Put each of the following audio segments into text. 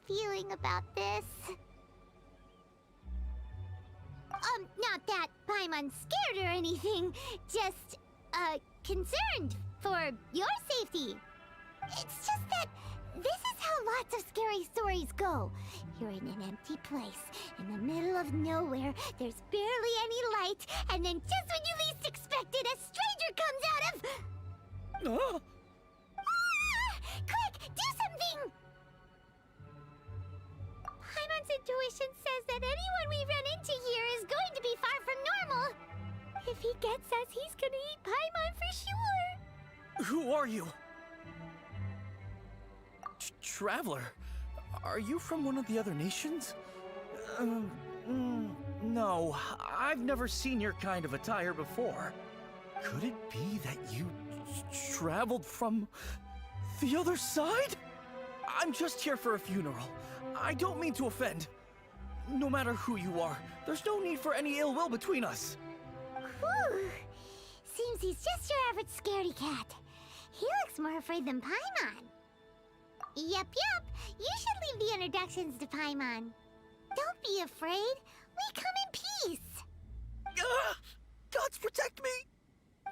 feeling about this. Not that Paimon's scared or anything, just, concerned for your safety. It's just that this is how lots of scary stories go. You're in an empty place, in the middle of nowhere, there's barely any light, and then just when you least expect it, a stranger comes out of... Oh. Ah! Quick, do something! Paimon's intuition says that anyone we run into here is going to be far from normal. If he gets us, he's gonna eat Paimon for sure. Who are you? Traveler, are you from one of the other nations? No, I've never seen your kind of attire before. Could it be that you traveled from the other side? I'm just here for a funeral. I don't mean to offend. No matter who you are, there's no need for any ill will between us. Whew. Seems he's just your average scaredy cat. He looks more afraid than Paimon. Yep. You should leave the introductions to Paimon. Don't be afraid. We come in peace. Gods protect me! No.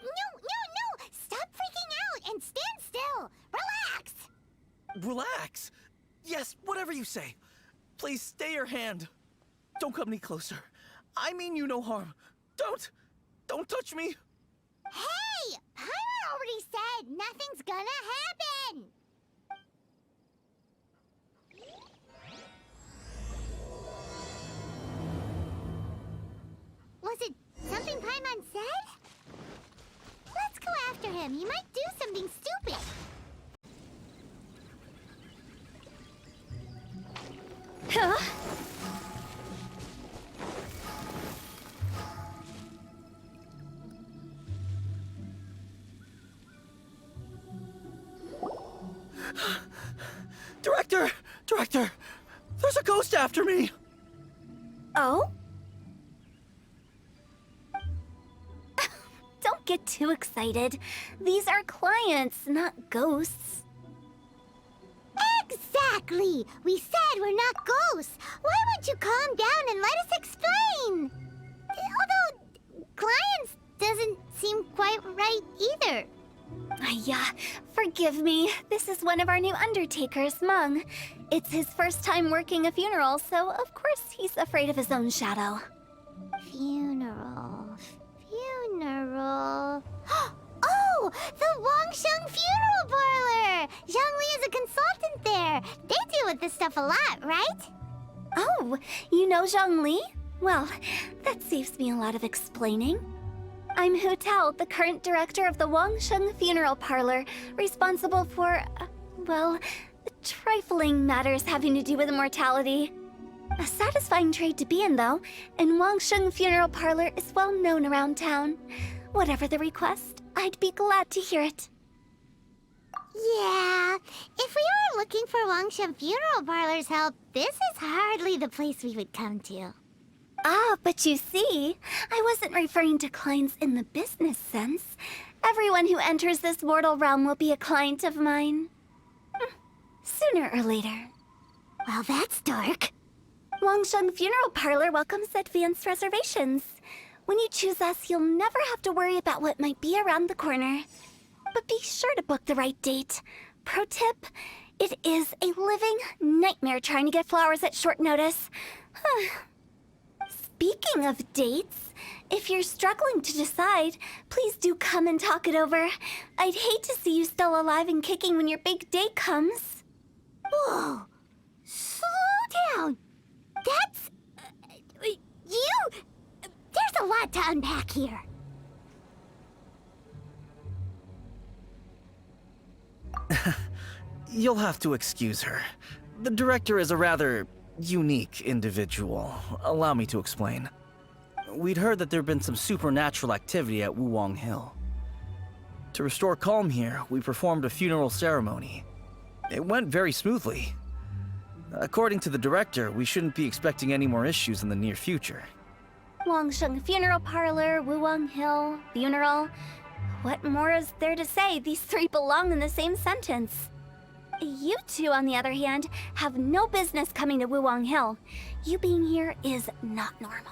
Stop freaking out and stand still. Relax. Relax. Yes, whatever you say. Please stay your hand. Don't come any closer. I mean you no harm. Don't touch me. Hey! Paimon already said nothing's gonna happen. Was it something Paimon said? Let's go after him. He might do something stupid. Huh? Director! There's a ghost after me! Oh? Don't get too excited. These are clients, not ghosts. Exactly! We said we're not ghosts. Why won't you calm down and let us explain? Although, clients doesn't seem quite right either. Yeah, forgive me. This is one of our new undertakers, Mung. It's his first time working a funeral, so of course he's afraid of his own shadow. Funeral. Oh! The Wangsheng Funeral Parlor! Zhongli is a consultant there. They deal with this stuff a lot, right? Oh, you know Zhongli? Well, that saves me a lot of explaining. I'm Hu Tao, the current director of the Wangsheng Funeral Parlor, responsible for, well, trifling matters having to do with immortality. A satisfying trade to be in, though, and Wangsheng Funeral Parlor is well known around town. Whatever the request, I'd be glad to hear it. Yeah, if we were looking for Wangsheng Funeral Parlor's help, this is hardly the place we would come to. Ah, but you see, I wasn't referring to clients in the business sense. Everyone who enters this mortal realm will be a client of mine. Sooner or later. Well, that's dark. Wangsheng Funeral Parlor welcomes advanced reservations. When you choose us, you'll never have to worry about what might be around the corner. But be sure to book the right date. Pro tip, it is a living nightmare trying to get flowers at short notice. Speaking of dates, if you're struggling to decide, please do come and talk it over. I'd hate to see you still alive and kicking when your big day comes. Whoa! Slow down! That's... you... There's a lot to unpack here. You'll have to excuse her. The director is a rather unique individual. Allow me to explain. We'd heard that there'd been some supernatural activity at Wuwang Hill. To restore calm here, we performed a funeral ceremony. It went very smoothly. According to the director, we shouldn't be expecting any more issues in the near future. Wangsheng Funeral Parlor, Wuwang Hill, funeral. What more is there to say? These three belong in the same sentence. You two, on the other hand, have no business coming to Wuwang Hill. You being here is not normal.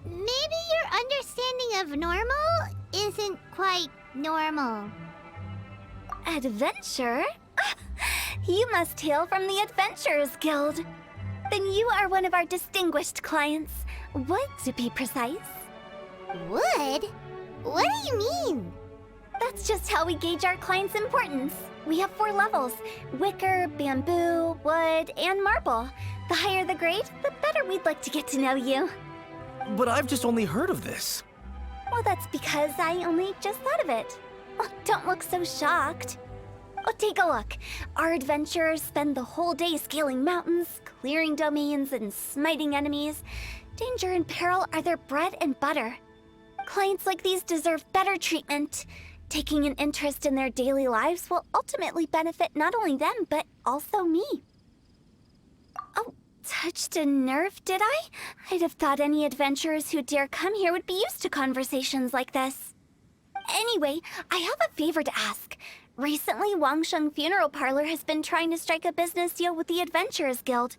Maybe your understanding of normal isn't quite normal. Adventure? You must hail from the Adventurers Guild. Then you are one of our distinguished clients. Wood, to be precise. Wood? What do you mean? That's just how we gauge our clients' importance. We have 4 levels: wicker, bamboo, wood, and marble. The higher the grade, the better we'd like to get to know you. But I've just only heard of this. Well, that's because I only just thought of it. Oh, don't look so shocked. Oh, take a look. Our adventurers spend the whole day scaling mountains, clearing domains, and smiting enemies. Danger and peril are their bread and butter. Clients like these deserve better treatment. Taking an interest in their daily lives will ultimately benefit not only them, but also me. Oh, touched a nerve, did I? I'd have thought any adventurers who dare come here would be used to conversations like this. Anyway, I have a favor to ask. Recently, Wangsheng Funeral Parlor has been trying to strike a business deal with the Adventurers Guild.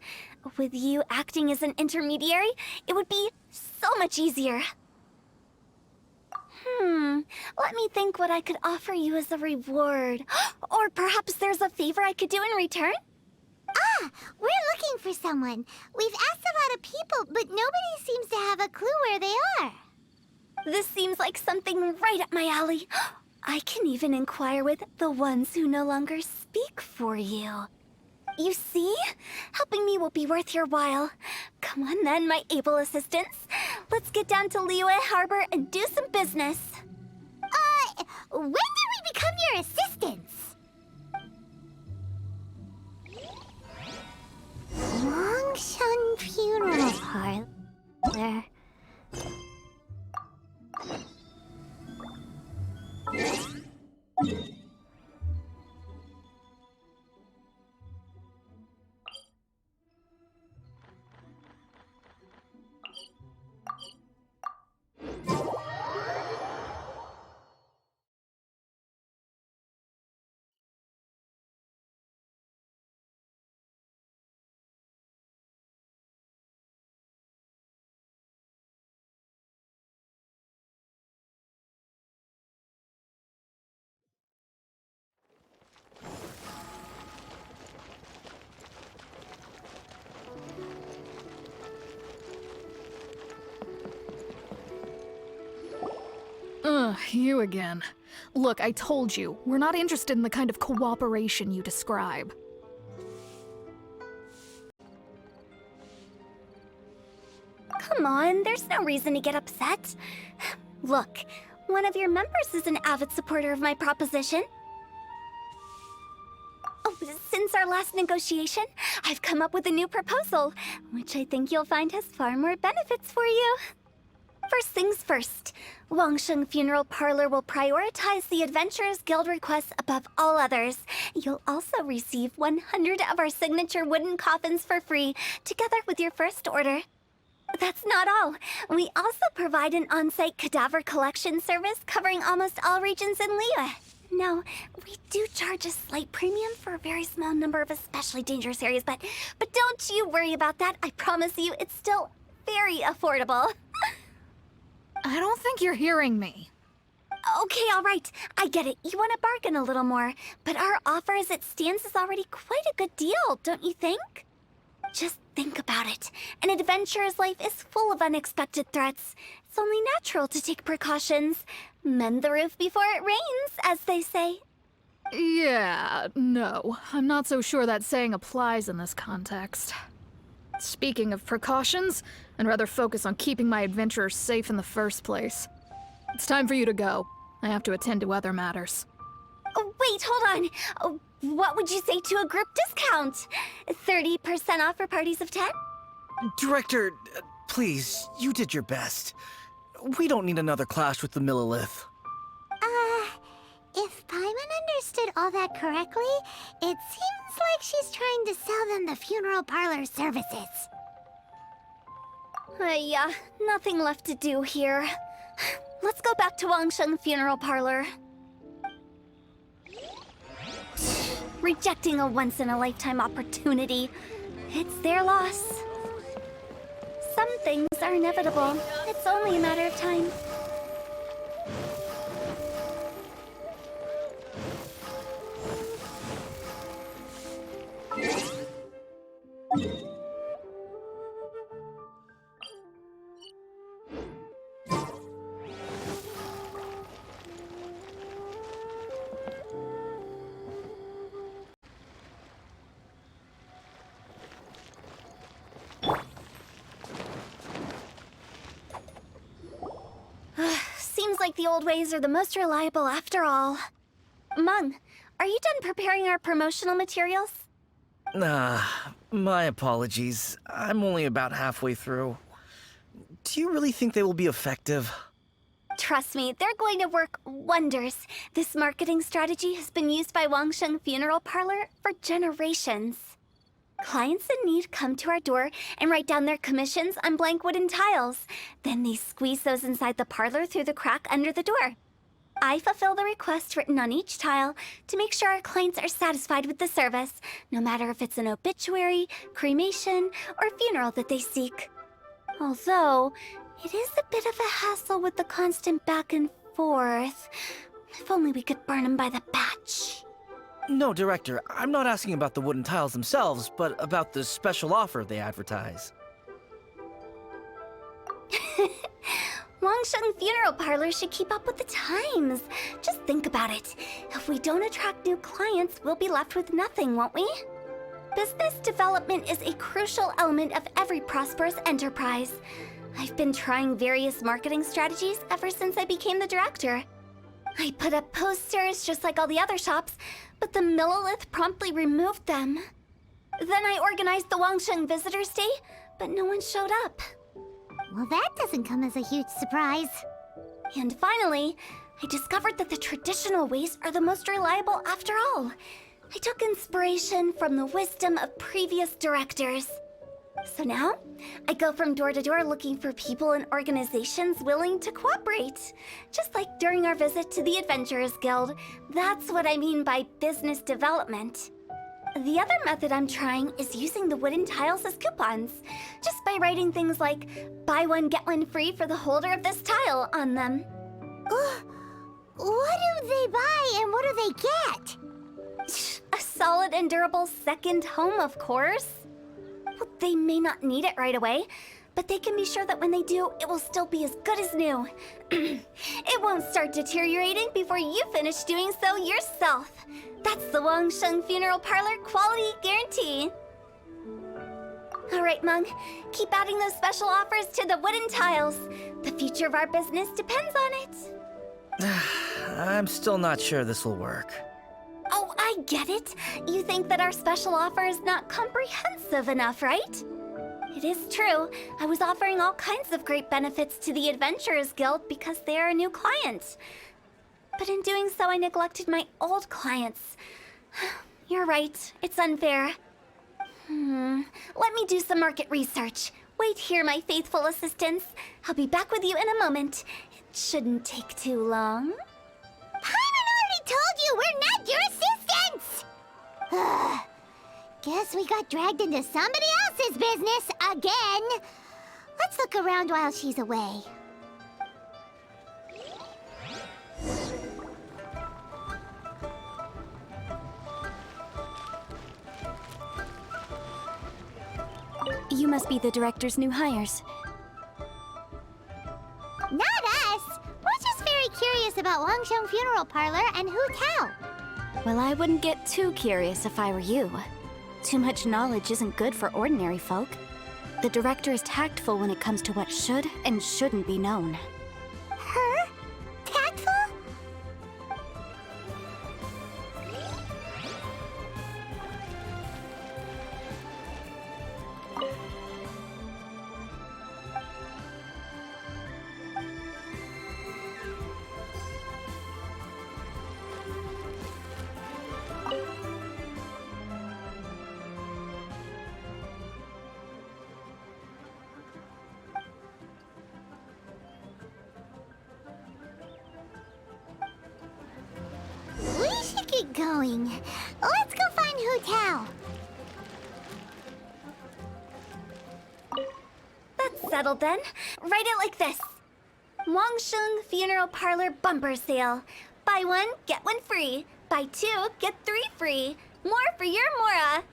With you acting as an intermediary, it would be so much easier. Let me think what I could offer you as a reward. Or perhaps there's a favor I could do in return? Ah, we're looking for someone. We've asked a lot of people, but nobody seems to have a clue where they are. This seems like something right up my alley. I can even inquire with the ones who no longer speak for you. You see? Helping me will be worth your while. Come on then, my able assistants. Let's get down to Liyue Harbor and do some business. When did we become your assistants? Longshun Funeral Parlor. You again. Look, I told you, we're not interested in the kind of cooperation you describe. Come on, there's no reason to get upset. Look, one of your members is an avid supporter of my proposition. Oh, since our last negotiation, I've come up with a new proposal, which I think you'll find has far more benefits for you. First things first, Wangsheng Funeral Parlor will prioritize the Adventurers Guild requests above all others. You'll also receive 100 of our signature wooden coffins for free, together with your first order. That's not all. We also provide an on-site cadaver collection service covering almost all regions in Liyue. Now, we do charge a slight premium for a very small number of especially dangerous areas, but don't you worry about that. I promise you, it's still very affordable. I don't think you're hearing me. Okay, all right. I get it. You want to bargain a little more, but our offer as it stands is already quite a good deal, don't you think? Just think about it. An adventurer's life is full of unexpected threats. It's only natural to take precautions. Mend the roof before it rains, as they say. Yeah, no. I'm not so sure that saying applies in this context. Speaking of precautions, I'd rather focus on keeping my adventurers safe in the first place. It's time for you to go. I have to attend to other matters. Oh, wait, hold on. Oh, what would you say to a group discount? 30% off for parties of 10? Director, please, you did your best. We don't need another clash with the Millilith. If Paimon understood all that correctly, it seems like she's trying to sell them the funeral parlor services. Yeah, nothing left to do here. Let's go back to Wangsheng Funeral Parlor. rejecting a once-in-a-lifetime opportunity. It's their loss. Some things are inevitable. It's only a matter of time. Seems like the old ways are the most reliable after all. Mung, are you done preparing our promotional materials? My apologies. I'm only about halfway through. Do you really think they will be effective? Trust me, they're going to work wonders. This marketing strategy has been used by Wangsheng Funeral Parlor for generations. Clients in need come to our door and write down their commissions on blank wooden tiles. Then they squeeze those inside the parlor through the crack under the door. I fulfill the request written on each tile to make sure our clients are satisfied with the service, no matter if it's an obituary, cremation, or funeral that they seek. Although, it is a bit of a hassle with the constant back and forth. If only we could burn them by the batch. No, Director, I'm not asking about the wooden tiles themselves, but about the special offer they advertise. Wangsheng Funeral Parlor should keep up with the times. Just think about it. If we don't attract new clients, we'll be left with nothing, won't we? Business development is a crucial element of every prosperous enterprise. I've been trying various marketing strategies ever since I became the director. I put up posters just like all the other shops, but the Millilith promptly removed them. Then I organized the Wangsheng Visitors Day, but no one showed up. Well, that doesn't come as a huge surprise. And finally, I discovered that the traditional ways are the most reliable after all. I took inspiration from the wisdom of previous directors. So now, I go from door to door looking for people and organizations willing to cooperate. Just like during our visit to the Adventurers Guild. That's what I mean by business development. The other method I'm trying is using the wooden tiles as coupons. Just by writing things like, buy one, get one free for the holder of this tile on them. What do they buy and what do they get? A solid and durable second home, of course. Well, they may not need it right away, but they can be sure that when they do, it will still be as good as new. It won't start deteriorating before you finish doing so yourself. That's the Wangsheng Funeral Parlor quality guarantee. All right, Mung, keep adding those special offers to the wooden tiles. The future of our business depends on it. I'm still not sure this will work. Oh, I get it. You think that our special offer is not comprehensive enough, right? It is true. I was offering all kinds of great benefits to the Adventurers Guild because they are a new client. But in doing so, I neglected my old clients. You're right. It's unfair. Let me do some market research. Wait here, my faithful assistants. I'll be back with you in a moment. It shouldn't take too long. Paimon already told you we're not your assistants! Guess we got dragged into somebody else's business again. Let's look around while she's away. You must be the director's new hires. Not us! We're just very curious about Wangsheng Funeral Parlor and Hu Tao. Well, I wouldn't get too curious if I were you. Too much knowledge isn't good for ordinary folk. The director is tactful when it comes to what should and shouldn't be known. Her? Tactful? We should get going. Let's go find Hu Tao. That's settled then. Write it like this. Wangsheng Funeral Parlor Bumper Sale. Buy one, get one free. Buy two, get three free. More for your Mora.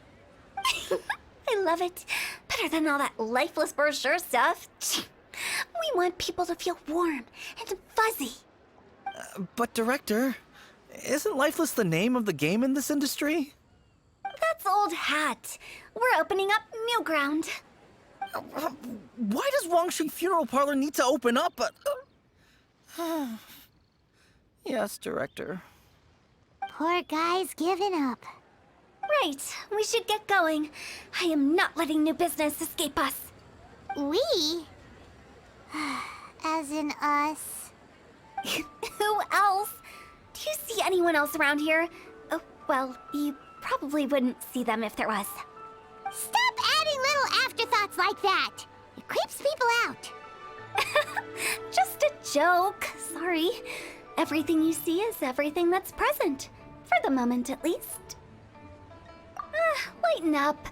I love it. Better than all that lifeless brochure stuff. We want people to feel warm and fuzzy. But, Director, isn't Lifeless the name of the game in this industry? That's old hat. We're opening up new ground. Why does Wangsheng Funeral Parlor need to open up? Yes, Director. Poor guy's given up. Right, we should get going. I am not letting new business escape us. We? As in us. Who else? Do you see anyone else around here? Oh, well, you probably wouldn't see them if there was. Stop adding little afterthoughts like that. It creeps people out. Just a joke. Sorry. Everything you see is everything that's present. For the moment, at least. Lighten up.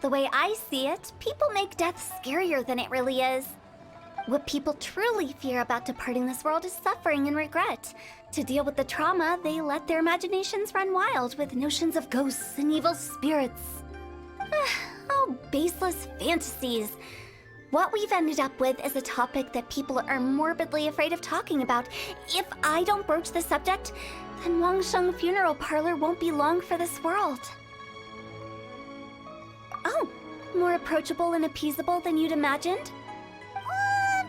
The way I see it, people make death scarier than it really is. What people truly fear about departing this world is suffering and regret. To deal with the trauma, they let their imaginations run wild with notions of ghosts and evil spirits. Oh, baseless fantasies. What we've ended up with is a topic that people are morbidly afraid of talking about. If I don't broach the subject, then Wangsheng Funeral Parlor won't be long for this world. Oh, more approachable and appeasable than you'd imagined?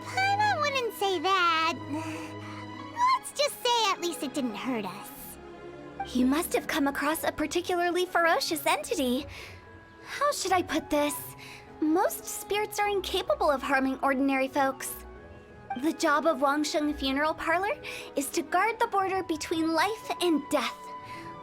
Paimon wouldn't say that. Let's just say at least it didn't hurt us. You must have come across a particularly ferocious entity. How should I put this? Most spirits are incapable of harming ordinary folks. The job of Wangsheng Funeral Parlor is to guard the border between life and death.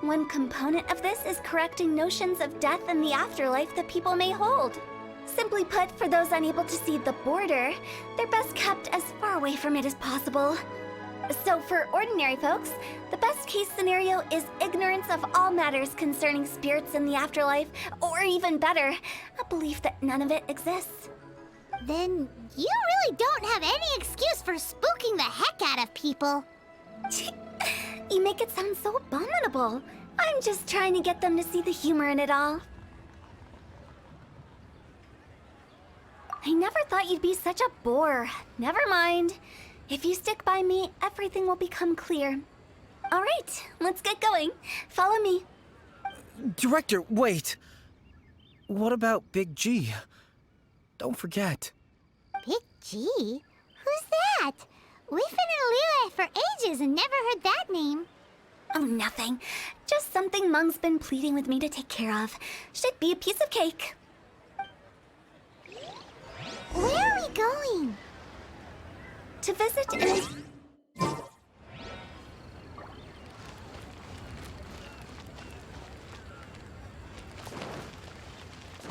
One component of this is correcting notions of death and the afterlife that people may hold. Simply put, for those unable to see the border, they're best kept as far away from it as possible. So for ordinary folks, the best case scenario is ignorance of all matters concerning spirits in the afterlife, or even better, a belief that none of it exists. Then you really don't have any excuse for spooking the heck out of people. You make it sound so abominable. I'm just trying to get them to see the humor in it all. I never thought you'd be such a bore. Never mind. If you stick by me, everything will become clear. All right, let's get going. Follow me. Director, wait. What about Big G? Don't forget. Big G? Who's that? We've been in Liyue for ages and never heard that name. Oh, nothing. Just something Mung's been pleading with me to take care of. Should be a piece of cake. Where are we going? To visit an...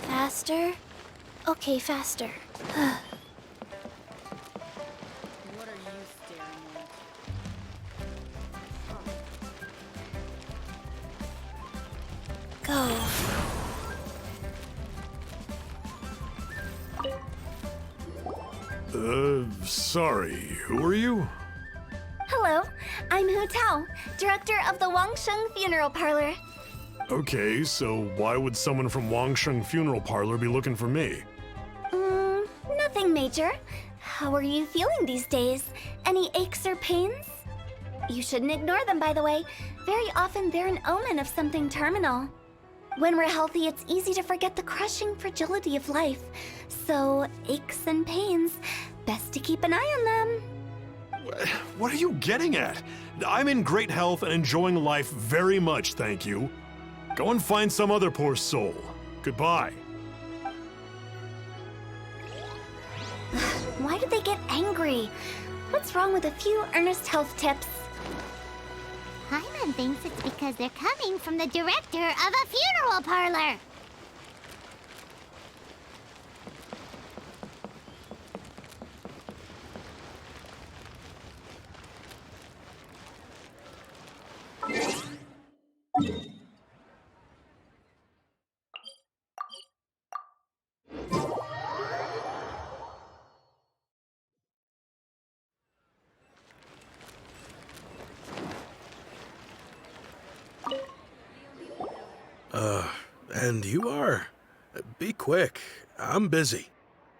Faster? Okay, faster. What are you staring at? Go. Sorry, who are you? Hello, I'm Hu Tao, director of the Wangsheng Funeral Parlor. Okay, so why would someone from Wangsheng Funeral Parlor be looking for me? Nothing major. How are you feeling these days? Any aches or pains? You shouldn't ignore them, by the way. Very often they're an omen of something terminal. When we're healthy, it's easy to forget the crushing fragility of life. So, aches and pains, best to keep an eye on them. What are you getting at? I'm in great health and enjoying life very much, thank you. Go and find some other poor soul. Goodbye. Why do they get angry? What's wrong with a few earnest health tips? Paimon thinks it's because they're coming from the director of a funeral parlor. And you are? Be quick. I'm busy.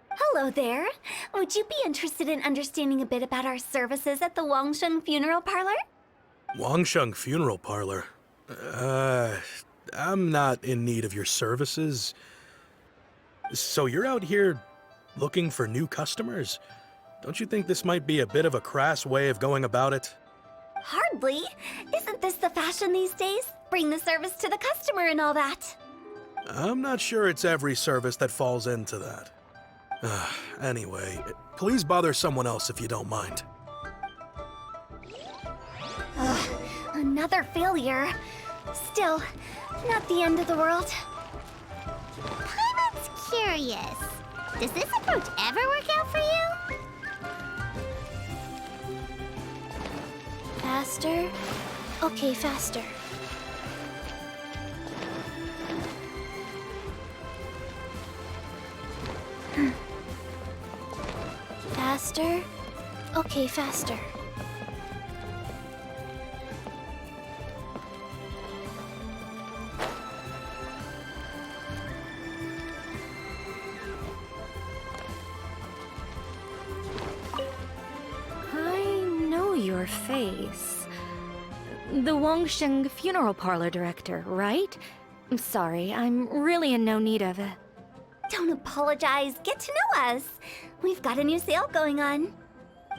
Hello there. Would you be interested in understanding a bit about our services at the Wangsheng Funeral Parlor? Wangsheng Funeral Parlor? I'm not in need of your services. So you're out here looking for new customers? Don't you think this might be a bit of a crass way of going about it? Hardly. Isn't this the fashion these days? Bring the service to the customer and all that. I'm not sure it's every service that falls into that. Anyway, please bother someone else if you don't mind. Another failure. Still, not the end of the world. Paimon's curious. Does this approach ever work out for you? Faster? Okay, faster. Faster? Okay, faster. I know your face. The Wangsheng Funeral Parlor director, right? I'm sorry, I'm really in no need of it. Don't apologize. Get to know us. We've got a new sale going on.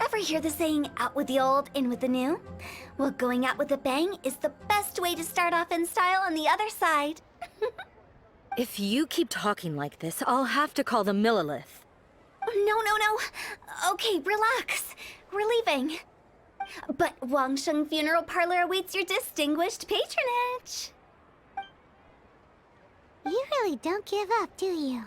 Ever hear the saying, out with the old, in with the new? Well, going out with a bang is the best way to start off in style on the other side. If you keep talking like this, I'll have to call the Millilith. No. Okay, relax. We're leaving. But Wangsheng Funeral Parlor awaits your distinguished patronage. You really don't give up, do you?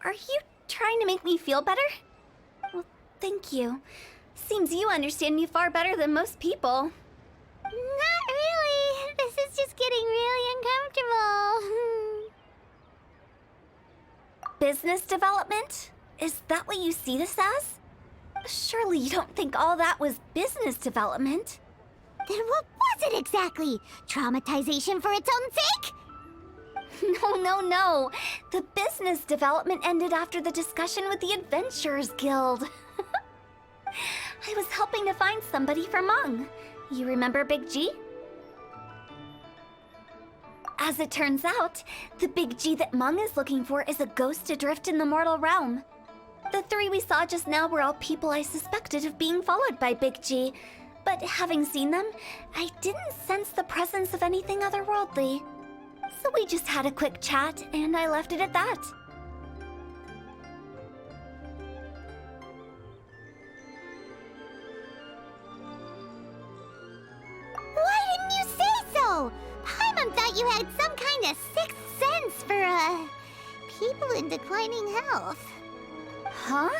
Are you trying to make me feel better? Well, thank you. Seems you understand me far better than most people. Not really. This is just getting really uncomfortable. Business development? Is that what you see this as? Surely you don't think all that was business development? Then what was it exactly? Traumatization for its own sake? No. The business development ended after the discussion with the Adventurers Guild. I was helping to find somebody for Meng. You remember Big G? As it turns out, the Big G that Meng is looking for is a ghost adrift in the mortal realm. The three we saw just now were all people I suspected of being followed by Big G, but having seen them, I didn't sense the presence of anything otherworldly. So we just had a quick chat, and I left it at that. Why didn't you say so? Paimon thought you had some kind of sixth sense for, people in declining health. Huh?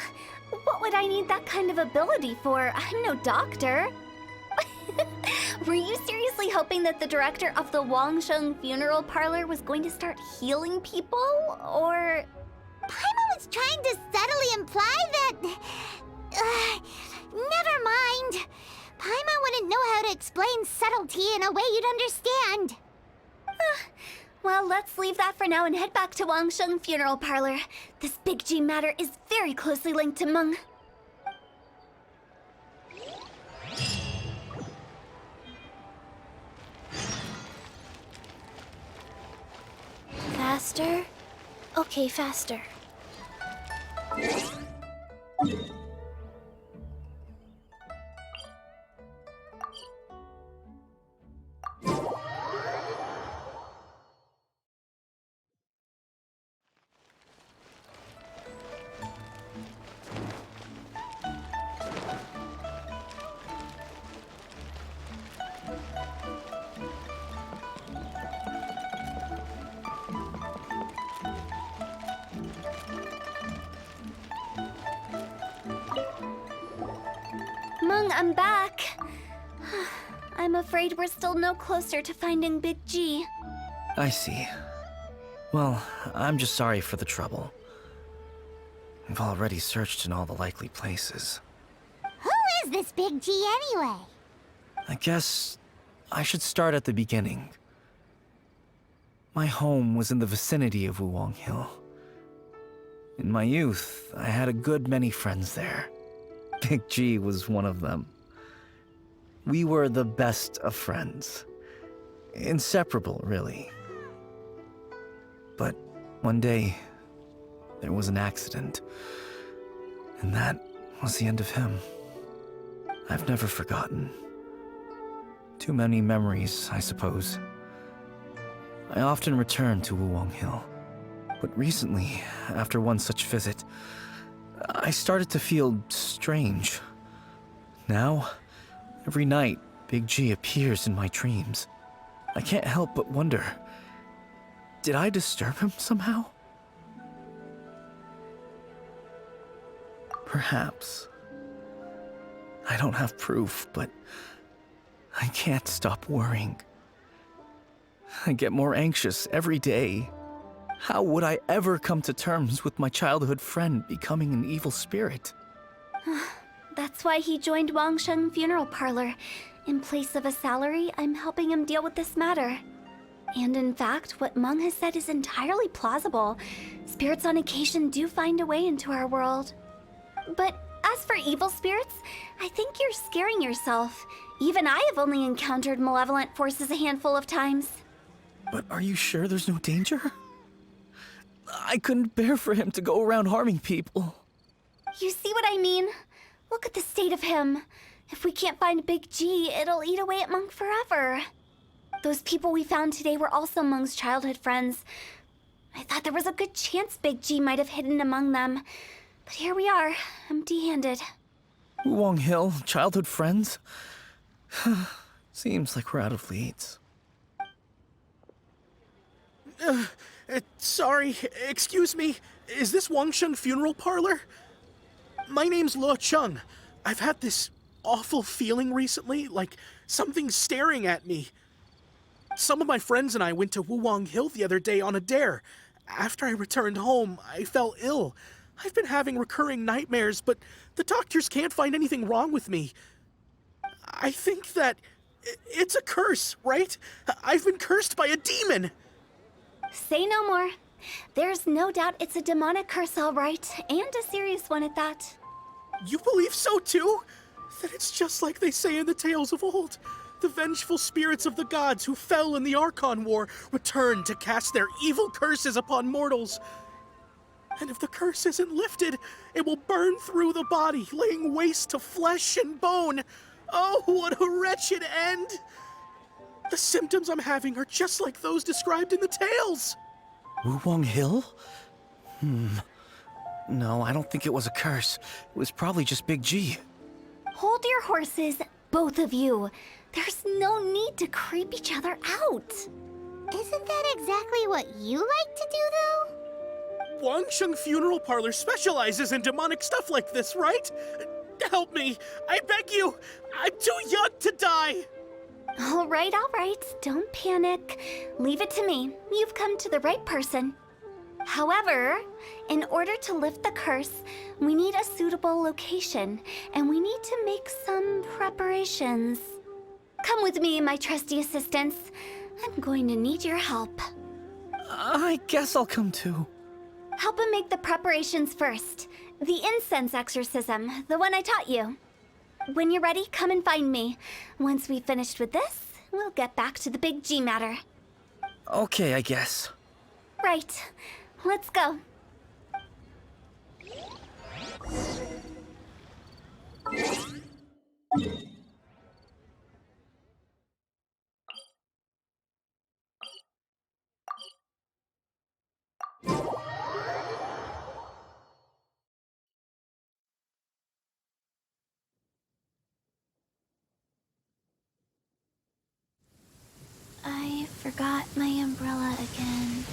What would I need that kind of ability for? I'm no doctor. Were you seriously hoping that the director of the Wangsheng Funeral Parlor was going to start healing people, or...? Paimon was trying to subtly imply that... never mind. Paimon wouldn't know how to explain subtlety in a way you'd understand. Well, let's leave that for now and head back to Wangsheng Funeral Parlor. This Big G matter is very closely linked to Meng. Faster? Okay, faster. Meng, I'm back. I'm afraid we're still no closer to finding Big G. I see. Well, I'm just sorry for the trouble. We've already searched in all the likely places. Who is this Big G anyway? I guess I should start at the beginning. My home was in the vicinity of Wuwang Hill. In my youth, I had a good many friends there. Big G was one of them. We were the best of friends. Inseparable, really. But one day, there was an accident. And that was the end of him. I've never forgotten. Too many memories, I suppose. I often return to Wuwang Hill. But recently, after one such visit, I started to feel strange. Now, every night, Big G appears in my dreams. I can't help but wonder, did I disturb him somehow? Perhaps. I don't have proof, but I can't stop worrying. I get more anxious every day. How would I ever come to terms with my childhood friend becoming an evil spirit? That's why he joined Wangsheng Funeral Parlor. In place of a salary, I'm helping him deal with this matter. And in fact, what Meng has said is entirely plausible. Spirits on occasion do find a way into our world. But as for evil spirits, I think you're scaring yourself. Even I have only encountered malevolent forces a handful of times. But are you sure there's no danger? I couldn't bear for him to go around harming people. You see what I mean? Look at the state of him. If we can't find Big G, it'll eat away at Meng forever. Those people we found today were also Meng's childhood friends. I thought there was a good chance Big G might have hidden among them. But here we are, empty-handed. Wuwang Hill, childhood friends? Seems like we're out of leads. Sorry, excuse me. Is this Wangsheng Funeral Parlor? My name's Luo Chung. I've had this awful feeling recently, like something's staring at me. Some of my friends and I went to Wuwang Hill the other day on a dare. After I returned home, I fell ill. I've been having recurring nightmares, but the doctors can't find anything wrong with me. I think that it's a curse, right? I've been cursed by a demon. Say no more. There's no doubt it's a demonic curse, all right, and a serious one at that. You believe so too? Then it's just like they say in the tales of old. The vengeful spirits of the gods who fell in the Archon War return to cast their evil curses upon mortals. And if the curse isn't lifted, it will burn through the body, laying waste to flesh and bone. Oh, what a wretched end! The symptoms I'm having are just like those described in the tales. Wuwang Hill? No, I don't think it was a curse. It was probably just Big G. Hold your horses, both of you. There's no need to creep each other out. Isn't that exactly what you like to do, though? Wangsheng Funeral Parlor specializes in demonic stuff like this, right? Help me! I beg you! I'm too young to die! All right, don't panic. Leave it to me. You've come to the right person. However, in order to lift the curse, we need a suitable location, and we need to make some preparations. Come with me, my trusty assistants. I'm going to need your help. I guess I'll come too. Help him make the preparations first. The incense exorcism, the one I taught you. When you're ready, come and find me. Once we've finished with this, we'll get back to the Big G matter. Okay, I guess. Right. Let's go. I forgot my umbrella again.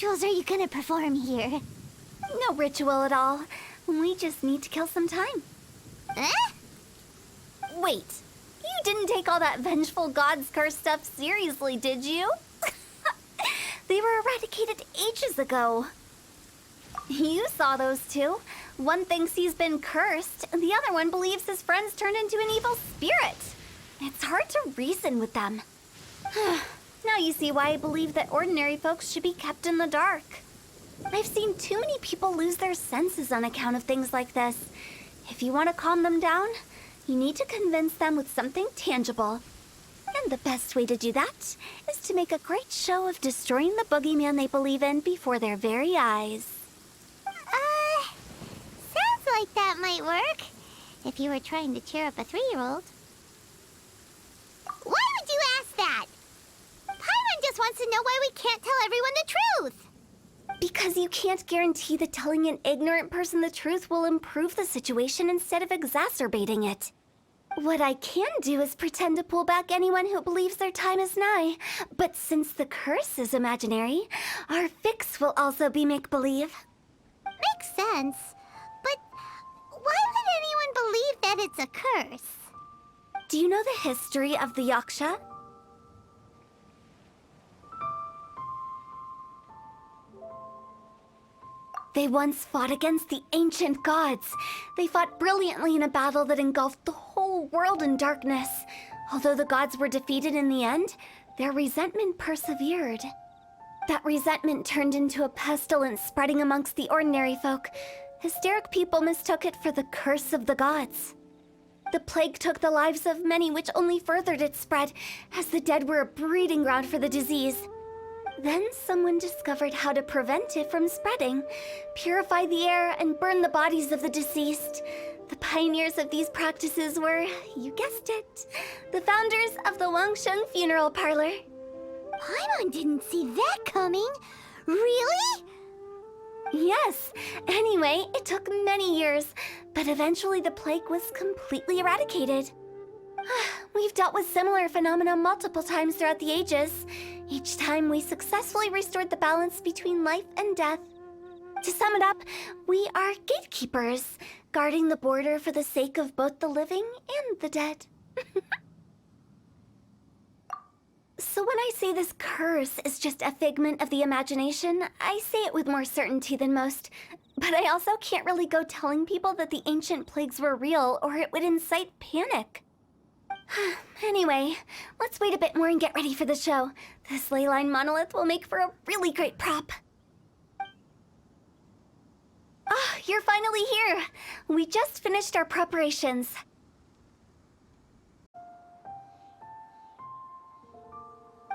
rituals are you gonna perform here? No ritual at all. We just need to kill some time. Eh? Wait, you didn't take all that vengeful god's curse stuff seriously, did you? They were eradicated ages ago. You saw those two. One thinks he's been cursed, and the other one believes his friends turned into an evil spirit. It's hard to reason with them. Now you see why I believe that ordinary folks should be kept in the dark. I've seen too many people lose their senses on account of things like this. If you want to calm them down, you need to convince them with something tangible. And the best way to do that is to make a great show of destroying the boogeyman they believe in before their very eyes. Sounds like that might work. If you were trying to cheer up a 3-year-old. Why would you ask that? Paimon just wants to know why we can't tell everyone the truth. Because you can't guarantee that telling an ignorant person the truth will improve the situation instead of exacerbating it. What I can do is pretend to pull back anyone who believes their time is nigh. But since the curse is imaginary, our fix will also be make-believe. Makes sense. But why would anyone believe that it's a curse? Do you know the history of the Yaksha? They once fought against the ancient gods. They fought brilliantly in a battle that engulfed the whole world in darkness. Although the gods were defeated in the end, their resentment persevered. That resentment turned into a pestilence spreading amongst the ordinary folk. Hysteric people mistook it for the curse of the gods. The plague took the lives of many, which only furthered its spread, as the dead were a breeding ground for the disease. Then someone discovered how to prevent it from spreading, purify the air, and burn the bodies of the deceased. The pioneers of these practices were, you guessed it, the founders of the Wangsheng Funeral Parlor. Paimon didn't see that coming. Really? Yes. Anyway, it took many years, but eventually the plague was completely eradicated. We've dealt with similar phenomena multiple times throughout the ages. Each time we successfully restored the balance between life and death. To sum it up, we are gatekeepers, guarding the border for the sake of both the living and the dead. So when I say this curse is just a figment of the imagination, I say it with more certainty than most. But I also can't really go telling people that the ancient plagues were real, or it would incite panic. Anyway, let's wait a bit more and get ready for the show. This ley line monolith will make for a really great prop. Ah, you're finally here! We just finished our preparations.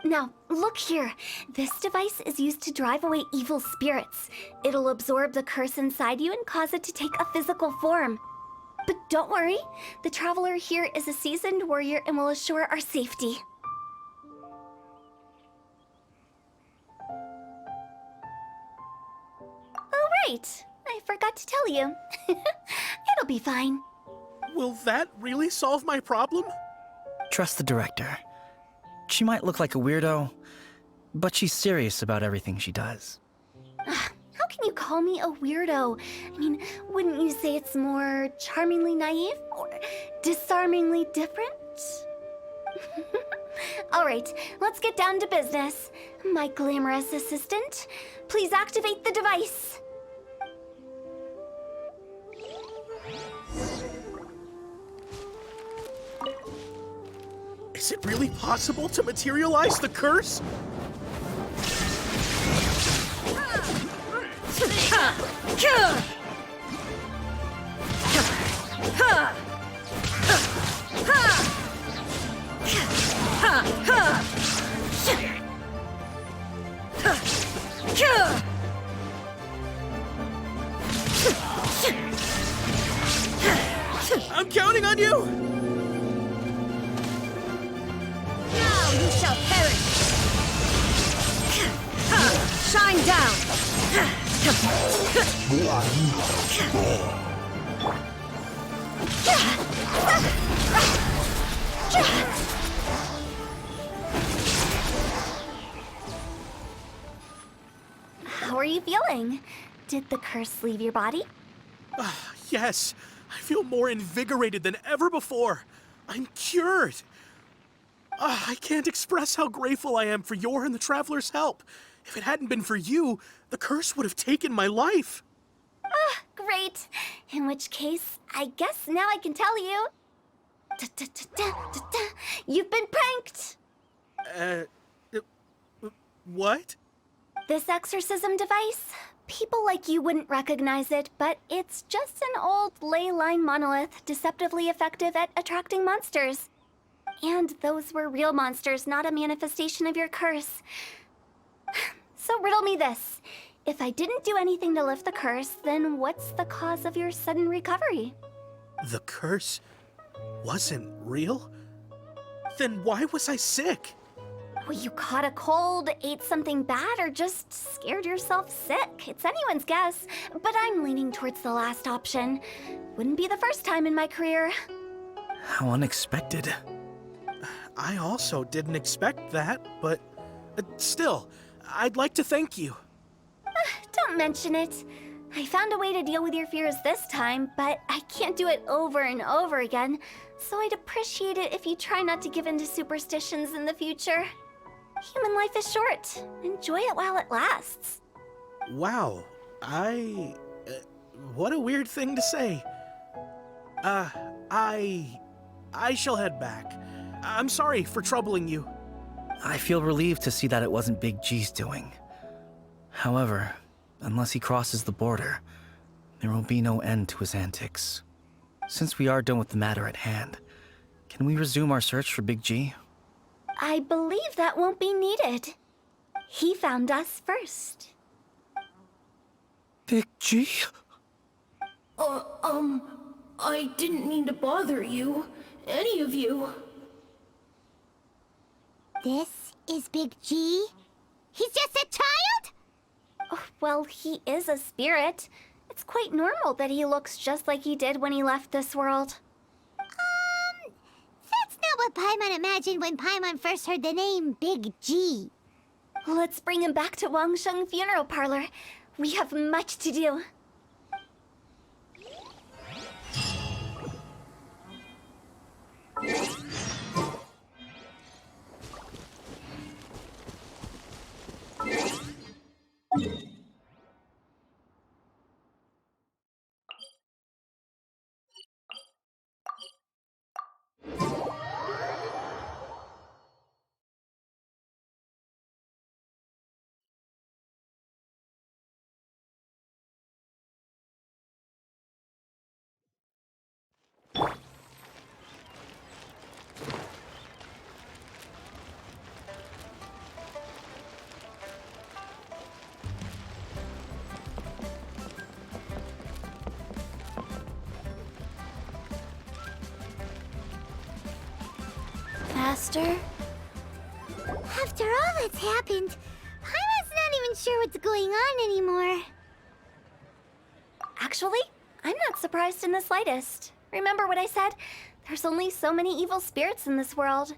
Now, look here. This device is used to drive away evil spirits. It'll absorb the curse inside you and cause it to take a physical form. But don't worry, the traveler here is a seasoned warrior and will assure our safety. Oh, right. I forgot to tell you. It'll be fine. Will that really solve my problem? Trust the director. She might look like a weirdo, but she's serious about everything she does. How can you call me a weirdo? I mean, wouldn't you say it's more charmingly naive or disarmingly different? All right, let's get down to business. My glamorous assistant, please activate the device. Is it really possible to materialize the curse? I'm counting on you! Now you shall perish! Shine down! How are you feeling? Did the curse leave your body? Yes, I feel more invigorated than ever before. I'm cured. I can't express how grateful I am for your and the Traveler's help. If it hadn't been for you, the curse would have taken my life. Great. In which case, I guess now I can tell you. You've been pranked! What? This exorcism device? People like you wouldn't recognize it, but it's just an old ley line monolith deceptively effective at attracting monsters. And those were real monsters, not a manifestation of your curse. So riddle me this. If I didn't do anything to lift the curse, then what's the cause of your sudden recovery? The curse wasn't real? Then why was I sick? Well, you caught a cold, ate something bad, or just scared yourself sick. It's anyone's guess, but I'm leaning towards the last option. Wouldn't be the first time in my career. How unexpected. I also didn't expect that, but still, I'd like to thank you. Don't mention it. I found a way to deal with your fears this time, but I can't do it over and over again, so I'd appreciate it if you try not to give in to superstitions in the future. Human life is short. Enjoy it while it lasts. Wow, what a weird thing to say. I shall head back. I'm sorry for troubling you. I feel relieved to see that it wasn't Big G's doing. However, unless he crosses the border, there will be no end to his antics. Since we are done with the matter at hand, can we resume our search for Big G? I believe that won't be needed. He found us first. Big G? I didn't mean to bother you. Any of you. This is Big G? He's just a child? Oh, well, he is a spirit. It's quite normal that he looks just like he did when he left this world. That's not what Paimon imagined when Paimon first heard the name Big G. Let's bring him back to Wangsheng Funeral Parlor. We have much to do. Faster? After all that's happened, Paimon's not even sure what's going on anymore. Actually, I'm not surprised in the slightest. Remember what I said? There's only so many evil spirits in this world.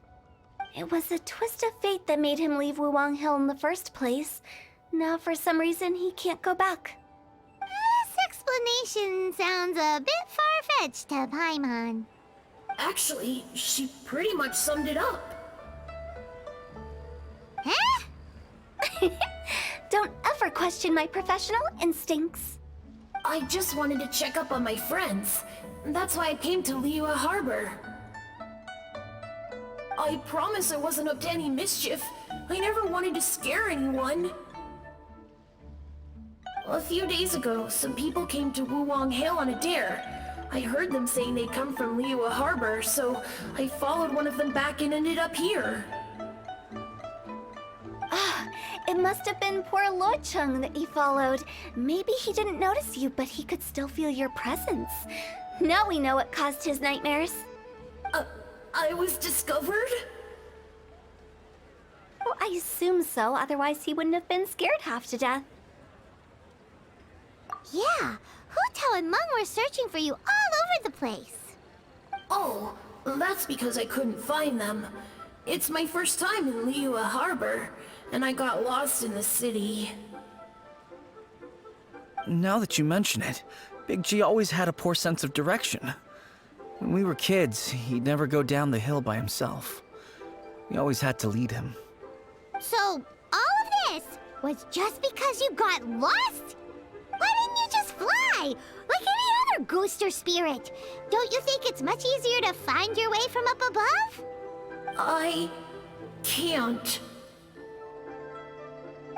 It was a twist of fate that made him leave Wuwang Hill in the first place. Now, for some reason, he can't go back. This explanation sounds a bit far-fetched to Paimon. Actually, she pretty much summed it up. Huh? Don't ever question my professional instincts. I just wanted to check up on my friends. That's why I came to Liyue Harbor. I promise I wasn't up to any mischief. I never wanted to scare anyone. A few days ago, some people came to Wuwang Hill on a dare. I heard them saying they'd come from Liyue Harbor, so I followed one of them back and ended up here. It must have been poor Lo Chung that he followed. Maybe he didn't notice you, but he could still feel your presence. Now we know what caused his nightmares. I was discovered? Well, I assume so, otherwise he wouldn't have been scared half to death. Yeah, Hu Tao and Meng were searching for you all over the place. Oh, that's because I couldn't find them. It's my first time in Liyue Harbor, and I got lost in the city. Now that you mention it, Big G always had a poor sense of direction. When we were kids, he'd never go down the hill by himself. We always had to lead him. So, all of this was just because you got lost? Why didn't you just fly? Like any other ghost or spirit? Don't you think it's much easier to find your way from up above? I can't.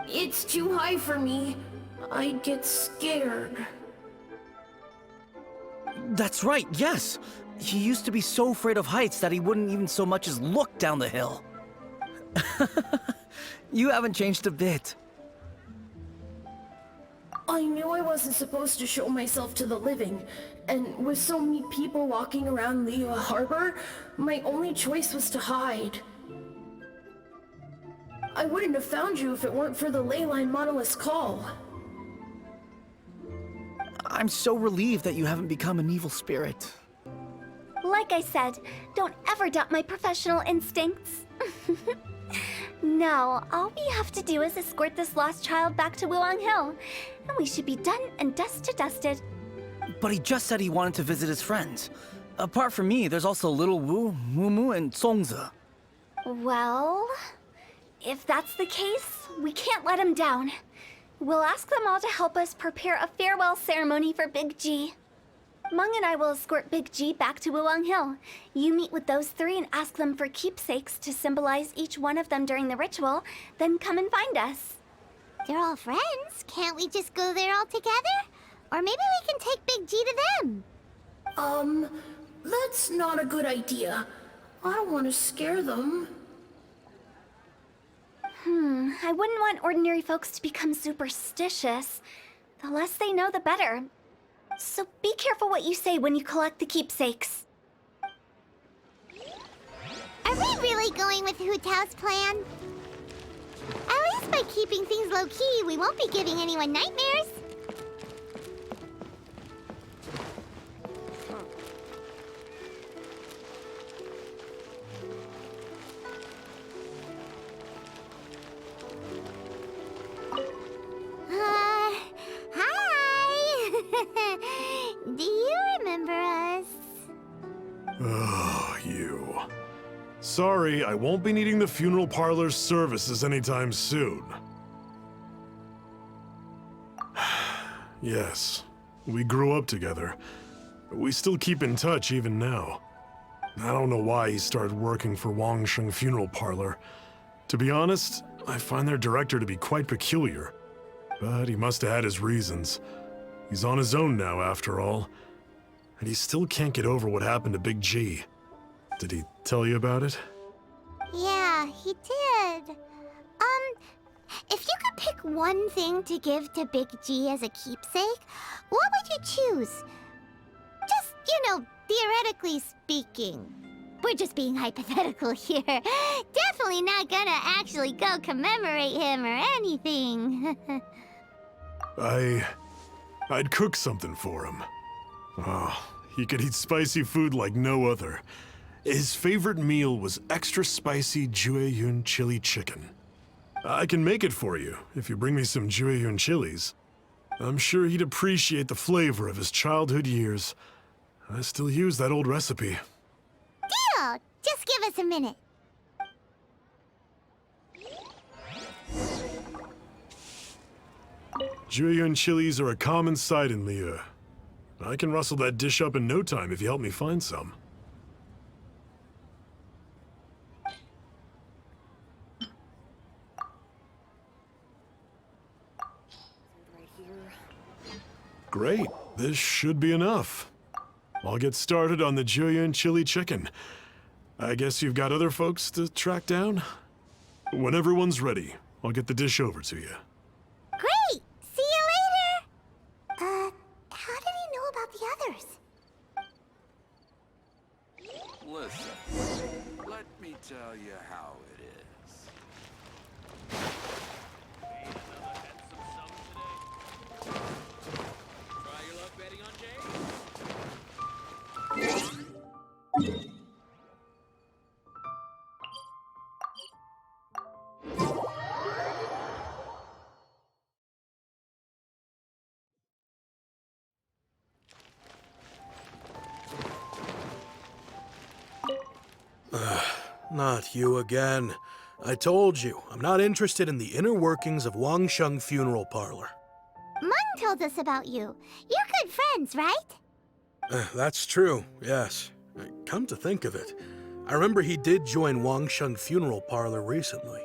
It's too high for me. I'd get scared. That's right, yes! He used to be so afraid of heights that he wouldn't even so much as look down the hill. You haven't changed a bit. I knew I wasn't supposed to show myself to the living, and with so many people walking around Liyue Harbor, my only choice was to hide. I wouldn't have found you if it weren't for the Leyline Monolith's call. I'm so relieved that you haven't become an evil spirit. Like I said, don't ever doubt my professional instincts. Now, all we have to do is escort this lost child back to Wuang Hill, and we should be done and dusted. But he just said he wanted to visit his friends. Apart from me, there's also Little Wu, Mumu, and Songzi. Well, if that's the case, we can't let him down. We'll ask them all to help us prepare a farewell ceremony for Big G. Meng and I will escort Big G back to Wuang Hill. You meet with those three and ask them for keepsakes to symbolize each one of them during the ritual, then come and find us. They're all friends. Can't we just go there all together? Or maybe we can take Big G to them. That's not a good idea. I don't want to scare them. I wouldn't want ordinary folks to become superstitious. The less they know, the better. So be careful what you say when you collect the keepsakes. Are we really going with Hu Tao's plan? At least by keeping things low-key, we won't be giving anyone nightmares. Hi! Do you remember us? Oh, you. Sorry, I won't be needing the funeral parlor's services anytime soon. Yes, we grew up together. We still keep in touch even now. I don't know why he started working for Wangsheng Funeral Parlor. To be honest, I find their director to be quite peculiar. But he must have had his reasons. He's on his own now, after all. And he still can't get over what happened to Big G. Did he tell you about it? Yeah, he did. If you could pick one thing to give to Big G as a keepsake, what would you choose? Just, theoretically speaking. We're just being hypothetical here. Definitely not gonna actually go commemorate him or anything. I'd cook something for him. Oh, he could eat spicy food like no other. His favorite meal was extra spicy Jueyun chili chicken. I can make it for you if you bring me some Jueyun chilies. I'm sure he'd appreciate the flavor of his childhood years. I still use that old recipe. Deal! Just give us a minute. Jueyun chilies are a common sight in Liyue. I can rustle that dish up in no time if you help me find some. Great, this should be enough. I'll get started on the Jueyun chili chicken. I guess you've got other folks to track down? When everyone's ready, I'll get the dish over to you. Great! See you later! How did he know about the others? Listen, let me tell you how it is. Not you again. I told you, I'm not interested in the inner workings of Wangsheng Funeral Parlor. Mung told us about you. You're good friends, right? That's true, yes. Come to think of it, I remember he did join Wangsheng Funeral Parlor recently.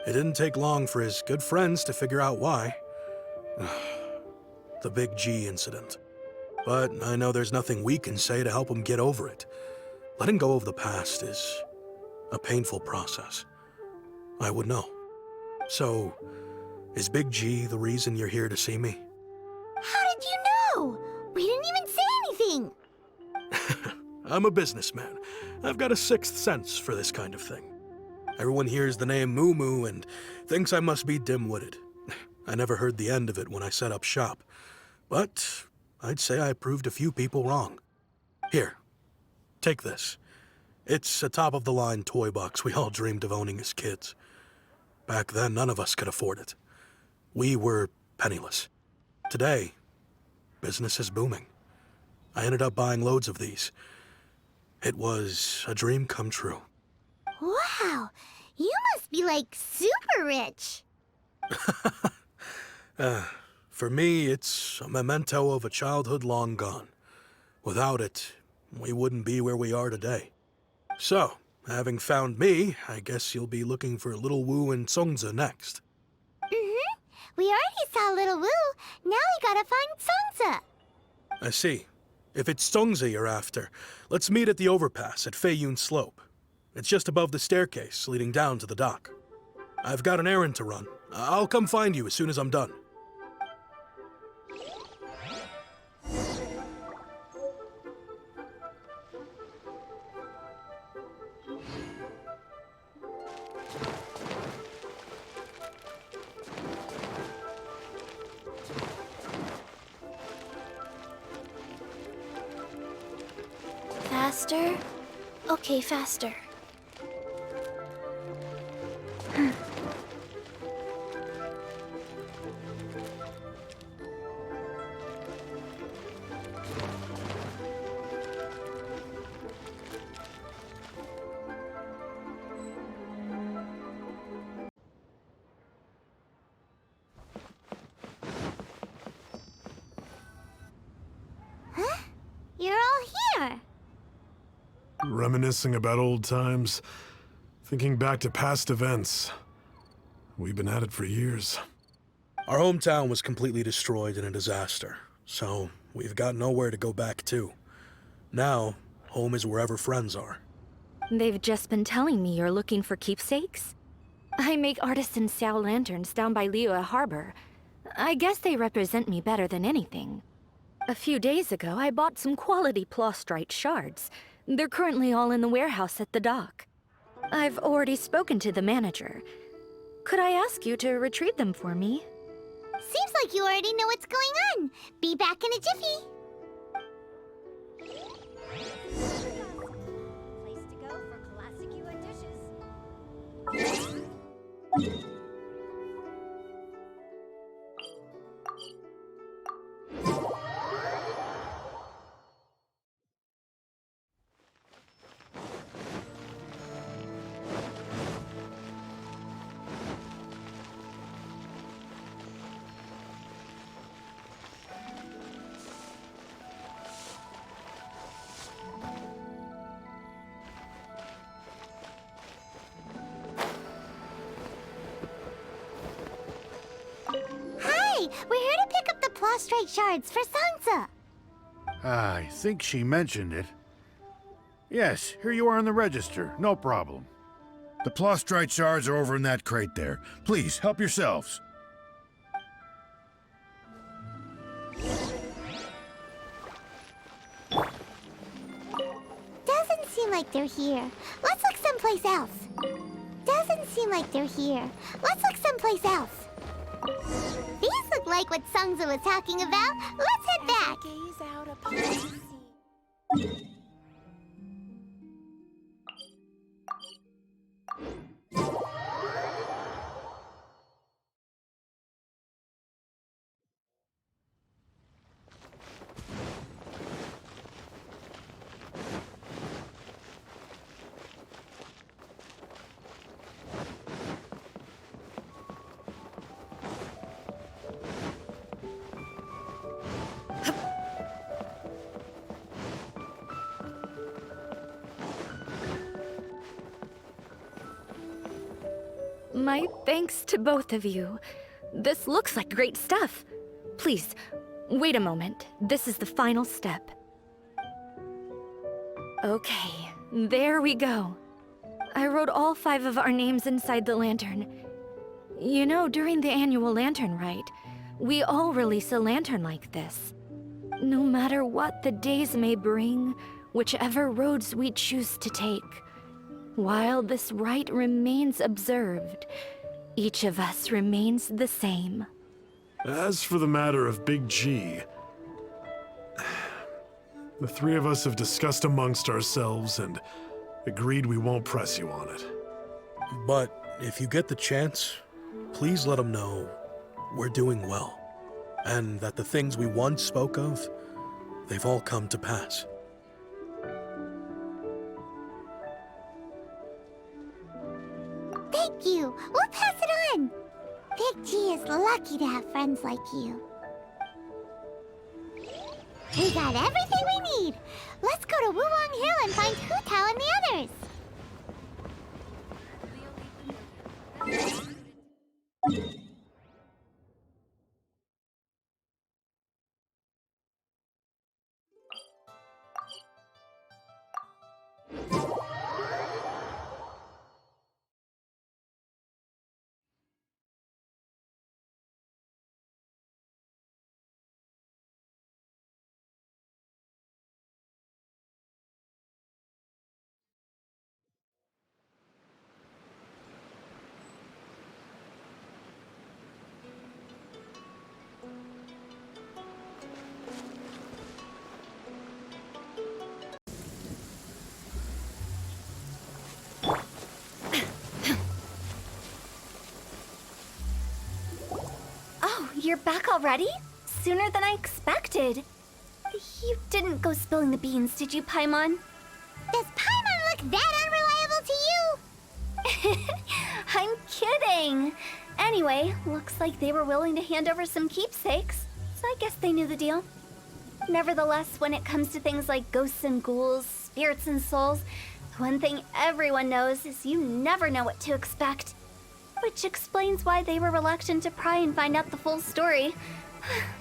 It didn't take long for his good friends to figure out why. The Big G incident. But I know there's nothing we can say to help him get over it. Letting go of the past is a painful process. I would know. So, is Big G the reason you're here to see me? How did you know? We didn't even say anything. I'm a businessman. I've got a sixth sense for this kind of thing. Everyone hears the name Moo Moo and thinks I must be dim-witted. I never heard the end of it when I set up shop. But I'd say I proved a few people wrong. Here, take this. It's a top-of-the-line toy box we all dreamed of owning as kids. Back then, none of us could afford it. We were penniless. Today, business is booming. I ended up buying loads of these. It was a dream come true. Wow, you must be like super rich. For me, it's a memento of a childhood long gone. Without it, we wouldn't be where we are today. So, having found me, I guess you'll be looking for Little Wu and Songza next. Mm-hmm. We already saw Little Wu. Now we gotta find Songza. I see. If it's Songza you're after, let's meet at the overpass at Feiyun Slope. It's just above the staircase leading down to the dock. I've got an errand to run. I'll come find you as soon as I'm done. Faster? Okay, faster. Huh? You're all here. Reminiscing about old times, thinking back to past events. We've been at it for years. Our hometown was completely destroyed in a disaster, so we've got nowhere to go back to. Now, home is wherever friends are. They've just been telling me you're looking for keepsakes? I make artisan Xiao lanterns down by Liyue Harbor. I guess they represent me better than anything. A few days ago, I bought some quality plastrite shards. They're currently all in the warehouse at the dock. I've already spoken to the manager. Could I ask you to retrieve them for me? Seems like you already know what's going on. Be back in a jiffy. Place to go for classic UN dishes. We're here to pick up the plastrite shards for Songza. I think she mentioned it. Yes, here you are on the register. No problem. The plastrite shards are over in that crate there. Please, help yourselves. Doesn't seem like they're here. Let's look someplace else. Doesn't seem like they're here. Let's look someplace else. These look like what Songza was talking about. Let's head back. Gaze out upon the sea. My thanks to both of you. This looks like great stuff. Please, wait a moment. This is the final step. Okay, there we go. I wrote all 5 of our names inside the lantern. You know, during the annual lantern rite, we all release a lantern like this. No matter what the days may bring, whichever roads we choose to take, while this rite remains observed, each of us remains the same. As for the matter of Big G, the 3 of us have discussed amongst ourselves and agreed we won't press you on it. But if you get the chance, please let them know we're doing well, and that the things we once spoke of, they've all come to pass. Thank you. We'll pass it on. Big G is lucky to have friends like you. We got everything we need. Let's go to Wulong Hill and find Hu Tao and the others. Oh, you're back already? Sooner than I expected. You didn't go spilling the beans, did you, Paimon? Does Paimon look that unreliable to you? I'm kidding. Anyway, looks like they were willing to hand over some keepsakes, so I guess they knew the deal. Nevertheless, when it comes to things like ghosts and ghouls, spirits and souls, the one thing everyone knows is you never know what to expect. Which explains why they were reluctant to pry and find out the full story.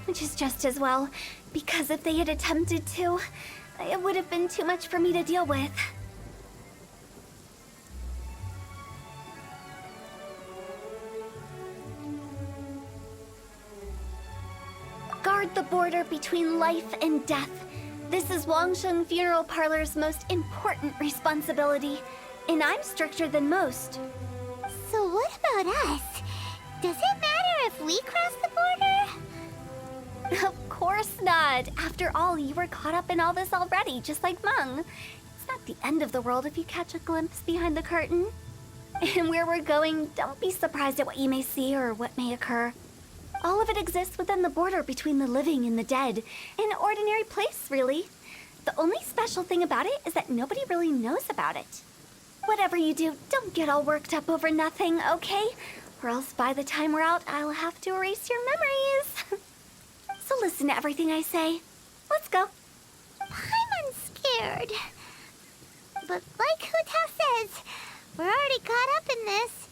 Which is just as well, because if they had attempted to, it would have been too much for me to deal with. Guard the border between life and death. This is Wangsheng Funeral Parlor's most important responsibility, and I'm stricter than most. So what about us? Does it matter if we cross the border? Of course not. After all, you were caught up in all this already, just like Meng. It's not the end of the world if you catch a glimpse behind the curtain. And where we're going, don't be surprised at what you may see or what may occur. All of it exists within the border between the living and the dead. An ordinary place, really. The only special thing about it is that nobody really knows about it. Whatever you do, don't get all worked up over nothing, okay? Or else by the time we're out, I'll have to erase your memories. So listen to everything I say. Let's go. I'm scared. But like Hu Tao says, we're already caught up in this.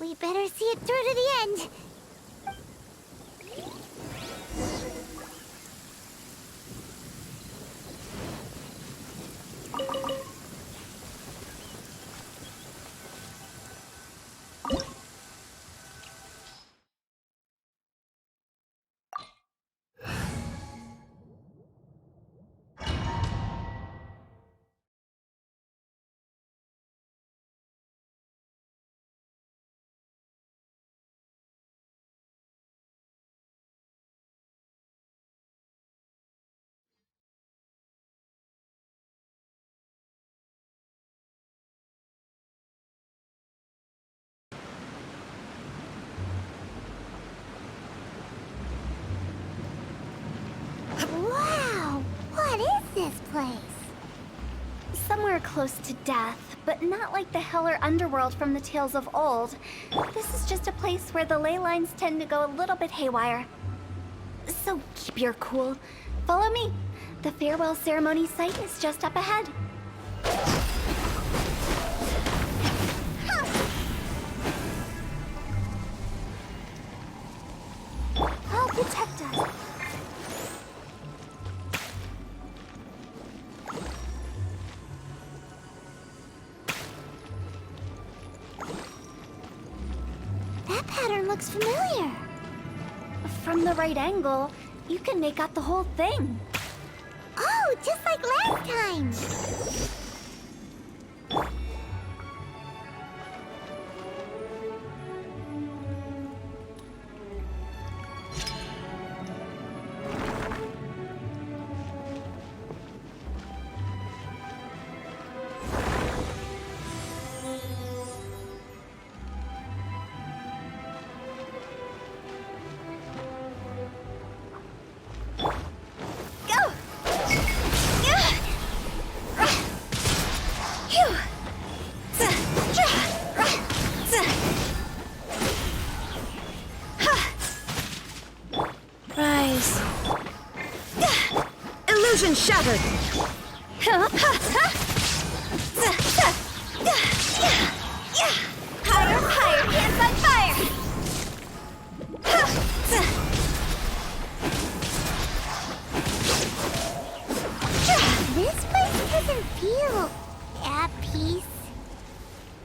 We better see it through to the end. Wow! What is this place? Somewhere close to death, but not like the hell or underworld from the tales of old. This is just a place where the ley lines tend to go a little bit haywire. So keep your cool. Follow me. The farewell ceremony site is just up ahead. pattern looks familiar. From the right angle, you can make out the whole thing. Oh, just like last time. Rise. Illusion shattered! Higher, higher, hands on fire! This place doesn't feel at peace.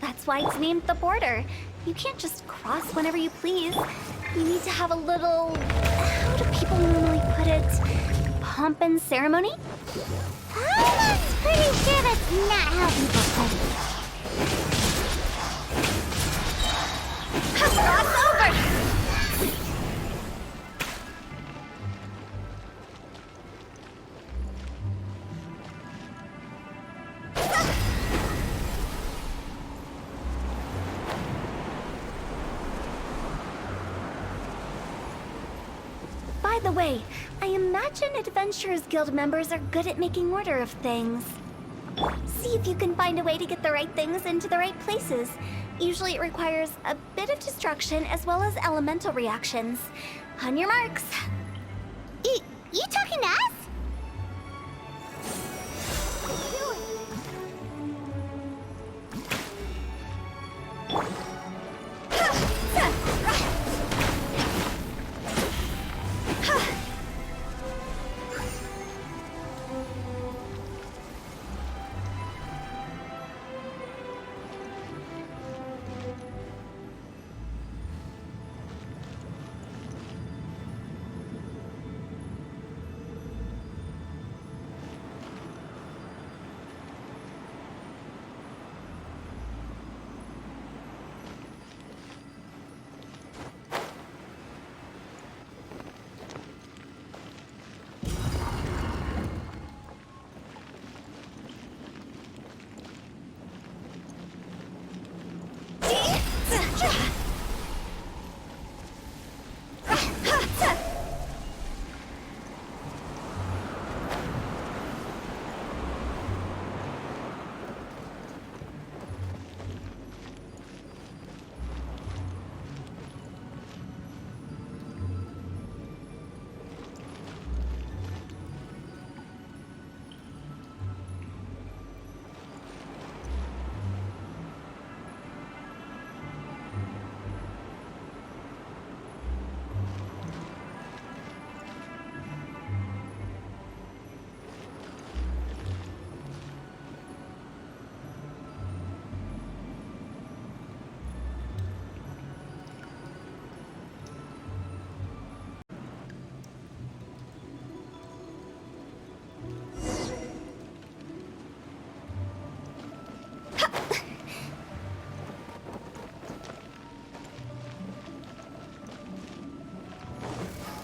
That's why it's named the border. You can't just cross whenever you please. You need to have a little... how do people normally put it? Pomp and ceremony? I'm pretty sure that's not how people put it. Cross over! By the way, I imagine Adventurers Guild members are good at making order of things. See if you can find a way to get the right things into the right places. Usually it requires a bit of destruction as well as elemental reactions. On your marks. You talking to us?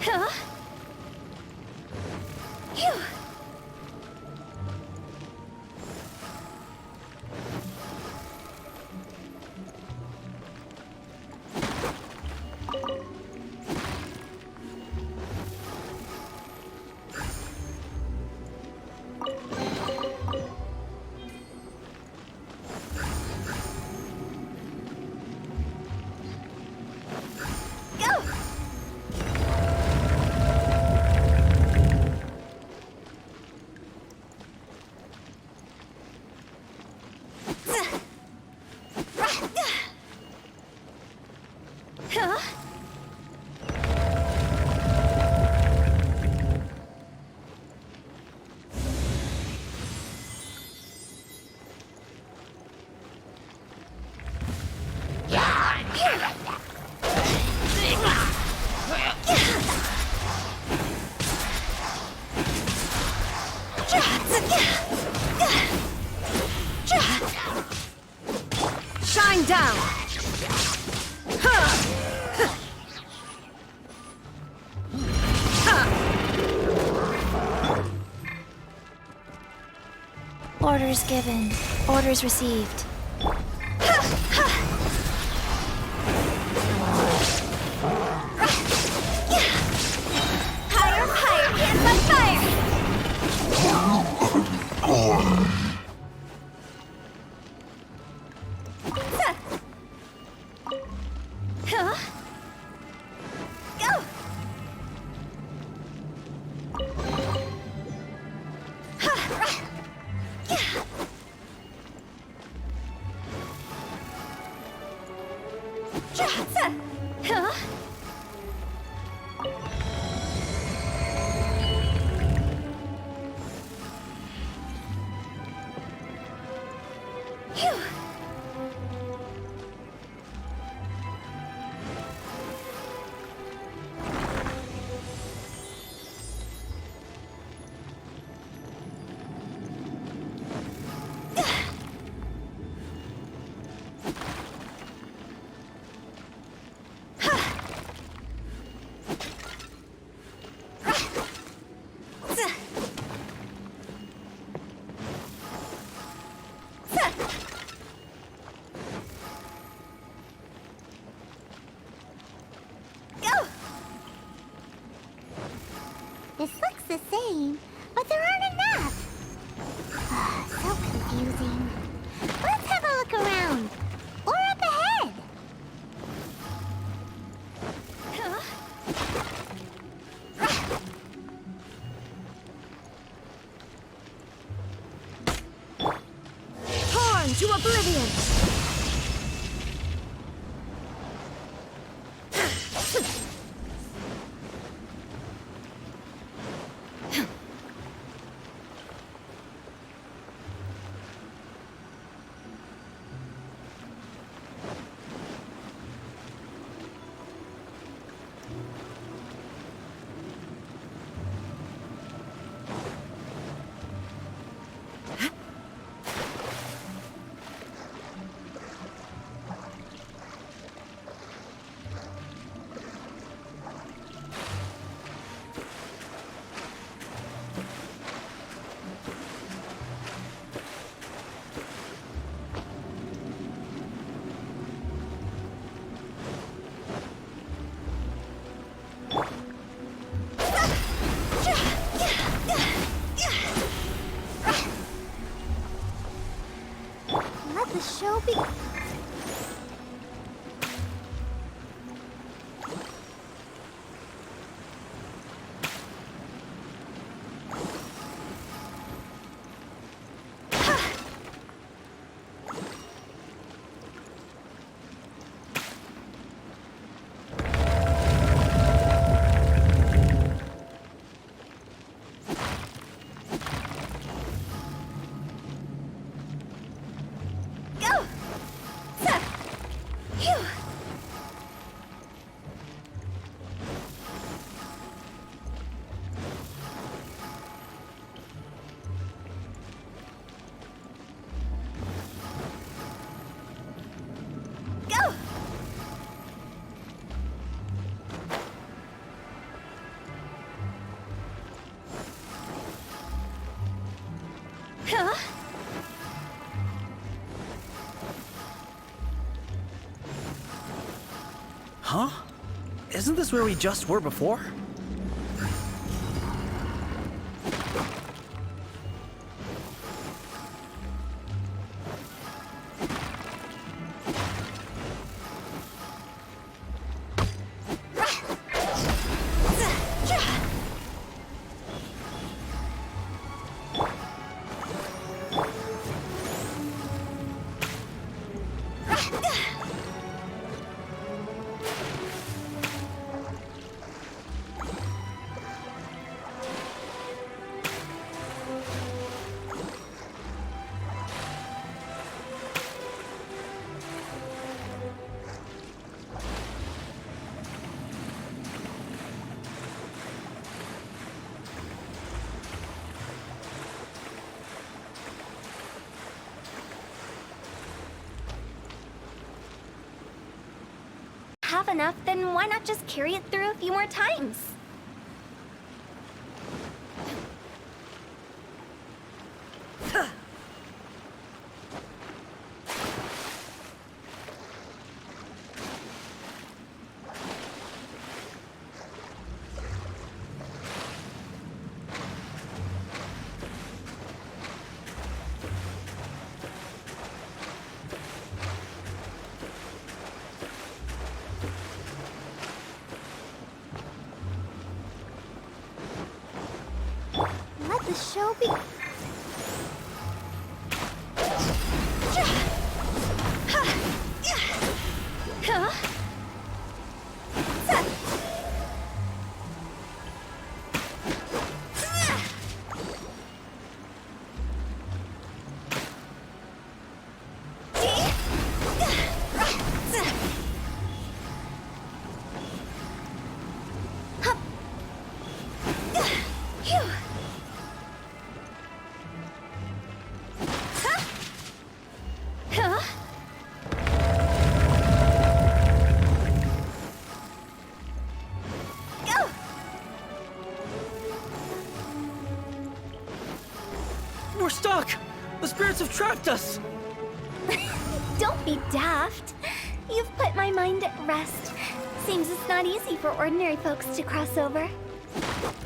Huh? Phew. Orders given. Orders received. Higher, higher, hands on fire! Huh? Go! Huh? Phew. This looks the same, but there aren't enough. So confusing. Let's have a look around. Or up ahead. Torn to oblivion! Let the show be... Go! Phew. Go! Huh? Huh? Isn't this where we just were before? Have enough, then why not just carry it through a few more times? the show be... Huh? We're stuck! The spirits have trapped us! Don't be daft. You've put my mind at rest. Seems it's not easy for ordinary folks to cross over.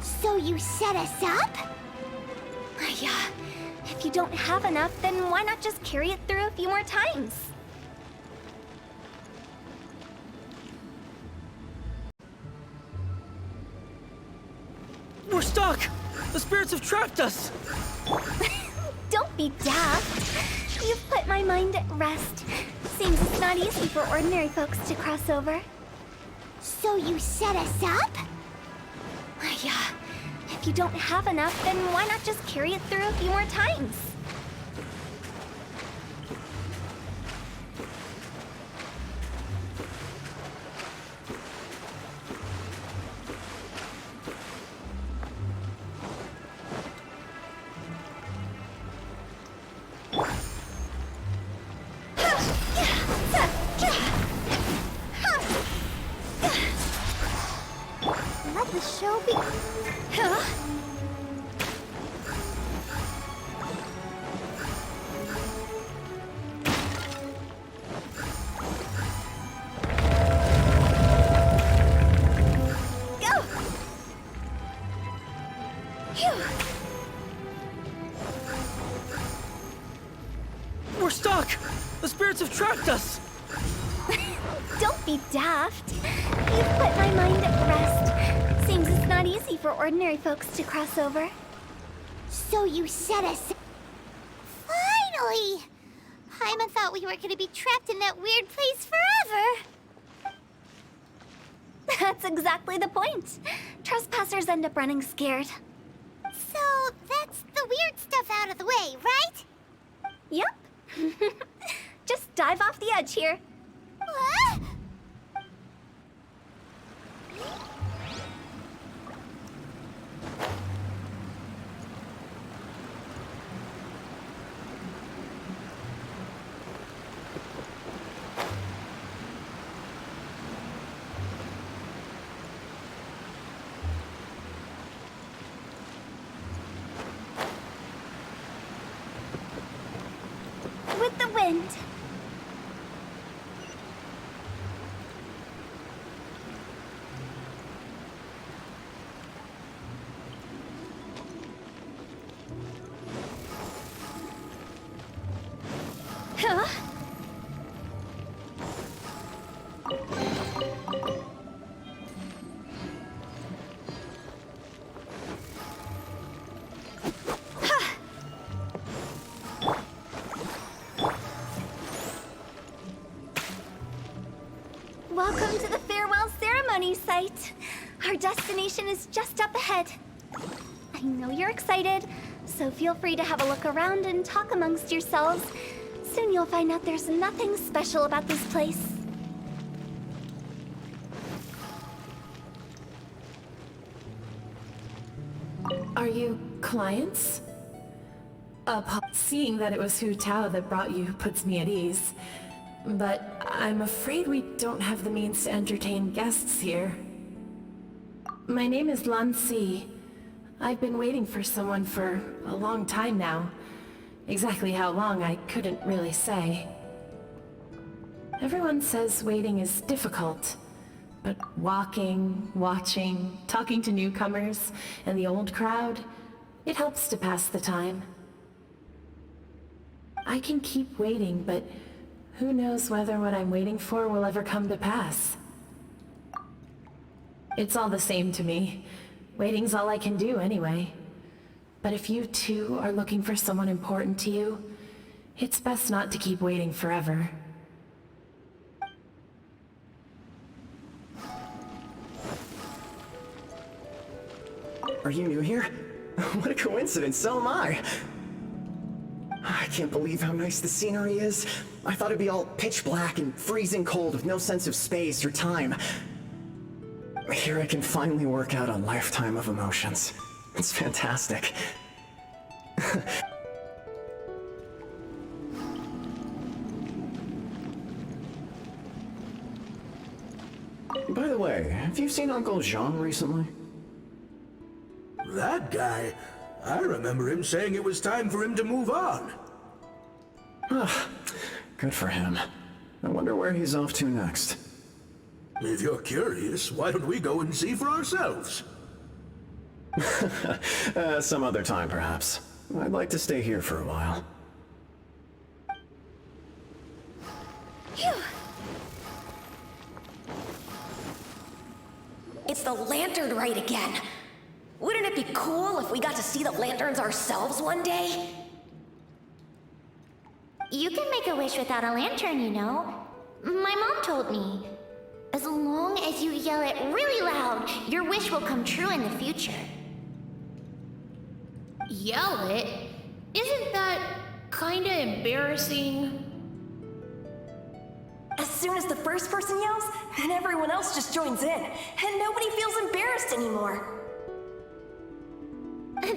So you set us up? Yeah. If you don't have enough, then why not just carry it through a few more times? We're stuck! The spirits have trapped us! Don't be daft. You've put my mind at rest. Seems it's not easy for ordinary folks to cross over. So you set us up? Yeah. If you don't have enough, then why not just carry it through a few more times? Let the show be... Huh? Go! Phew! We're stuck! The spirits have trapped us! Don't be daft. You've put my mind at rest. Seems it's not easy for ordinary folks to cross over. So you set us... Finally! Paimon thought we were gonna be trapped in that weird place forever. That's exactly the point. Trespassers end up running scared. So that's the weird stuff out of the way, right? Yep. Just dive off the edge here. What? With the wind. Huh? Welcome to the farewell ceremony site. Our destination is just up ahead. I know you're excited, so feel free to have a look around and talk amongst yourselves. Soon you'll find out there's nothing special about this place. Are you clients? Seeing that it was Hu Tao that brought you puts me at ease. But I'm afraid we don't have the means to entertain guests here. My name is Lan Si. I've been waiting for someone for a long time now. Exactly how long, I couldn't really say. Everyone says waiting is difficult, but walking, watching, talking to newcomers, and the old crowd, it helps to pass the time. I can keep waiting, but who knows whether what I'm waiting for will ever come to pass. It's all the same to me. Waiting's all I can do anyway. But if you too are looking for someone important to you, it's best not to keep waiting forever. Are you new here? What a coincidence, so am I. I can't believe how nice the scenery is. I thought it'd be all pitch black and freezing cold with no sense of space or time. Here I can finally work out a lifetime of emotions. It's fantastic. By the way, have you seen Uncle Jean recently? That guy? I remember him saying it was time for him to move on. Good for him. I wonder where he's off to next. If you're curious, why don't we go and see for ourselves? Some other time, perhaps. I'd like to stay here for a while. Phew. It's the lantern rite again. Wouldn't it be cool if we got to see the lanterns ourselves one day? You can make a wish without a lantern, you know. My mom told me. As long as you yell it really loud, your wish will come true in the future. Yell it? Isn't that kinda embarrassing? As soon as the first person yells, then everyone else just joins in, and nobody feels embarrassed anymore.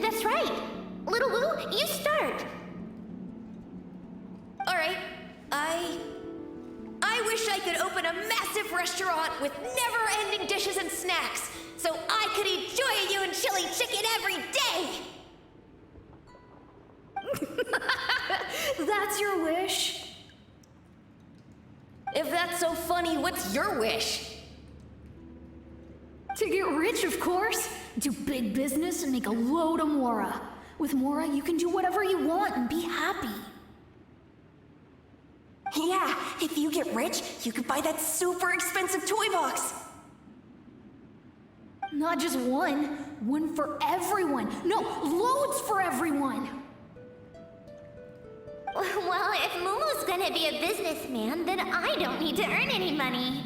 That's right. Little Wu, you start. Alright, I wish I could open a massive restaurant with never-ending dishes and snacks, so I could enjoy you and chili chicken every day! That's your wish? If that's so funny, what's your wish? To get rich, of course. Do big business and make a load of Mora. With Mora, you can do whatever you want and be happy. Yeah, if you get rich, you could buy that super expensive toy box. Not just one. One for everyone. No, loads for everyone. Well, if Momo's gonna be a businessman, then I don't need to earn any money.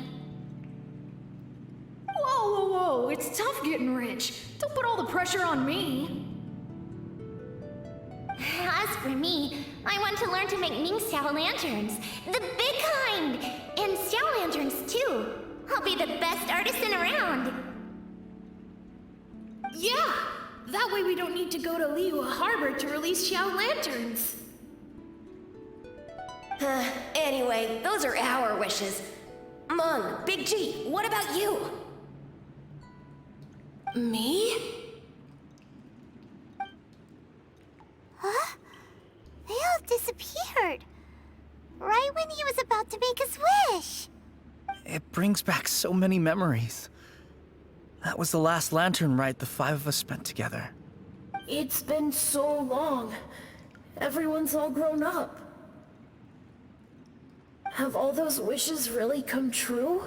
Whoa, whoa, whoa. It's tough getting rich. Don't put all the pressure on me. As for me, I want to learn to make Ming Xiao lanterns. The big kind! And Xiao lanterns, too. I'll be the best artisan around. Yeah! That way we don't need to go to Liyue Harbor to release Xiao lanterns. Anyway, those are our wishes. Mung, Big G, what about you? Me? Huh? They all disappeared. Right when he was about to make his wish. It brings back so many memories. That was the last lantern rite the five of us spent together. It's been so long. Everyone's all grown up. Have all those wishes really come true?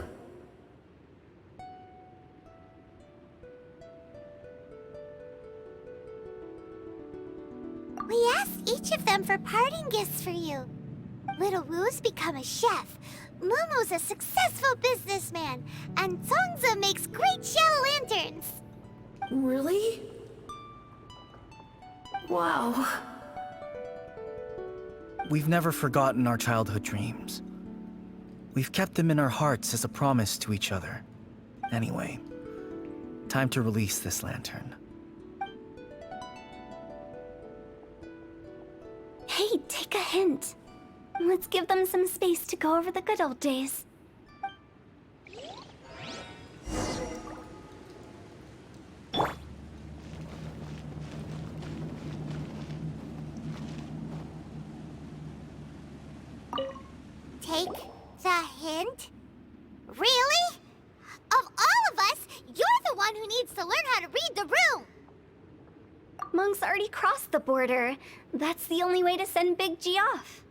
We asked each of them for parting gifts for you. Little Wu's become a chef, Momo's a successful businessman, and Zongza makes great shell lanterns. Really? Wow. We've never forgotten our childhood dreams. We've kept them in our hearts as a promise to each other. Anyway, time to release this lantern. Hey, take a hint. Let's give them some space to go over the good old days. Take the hint? Really? Of all of us, you're the one who needs to learn how to read the room! Monk's already crossed the border. That's the only way to send Big G off.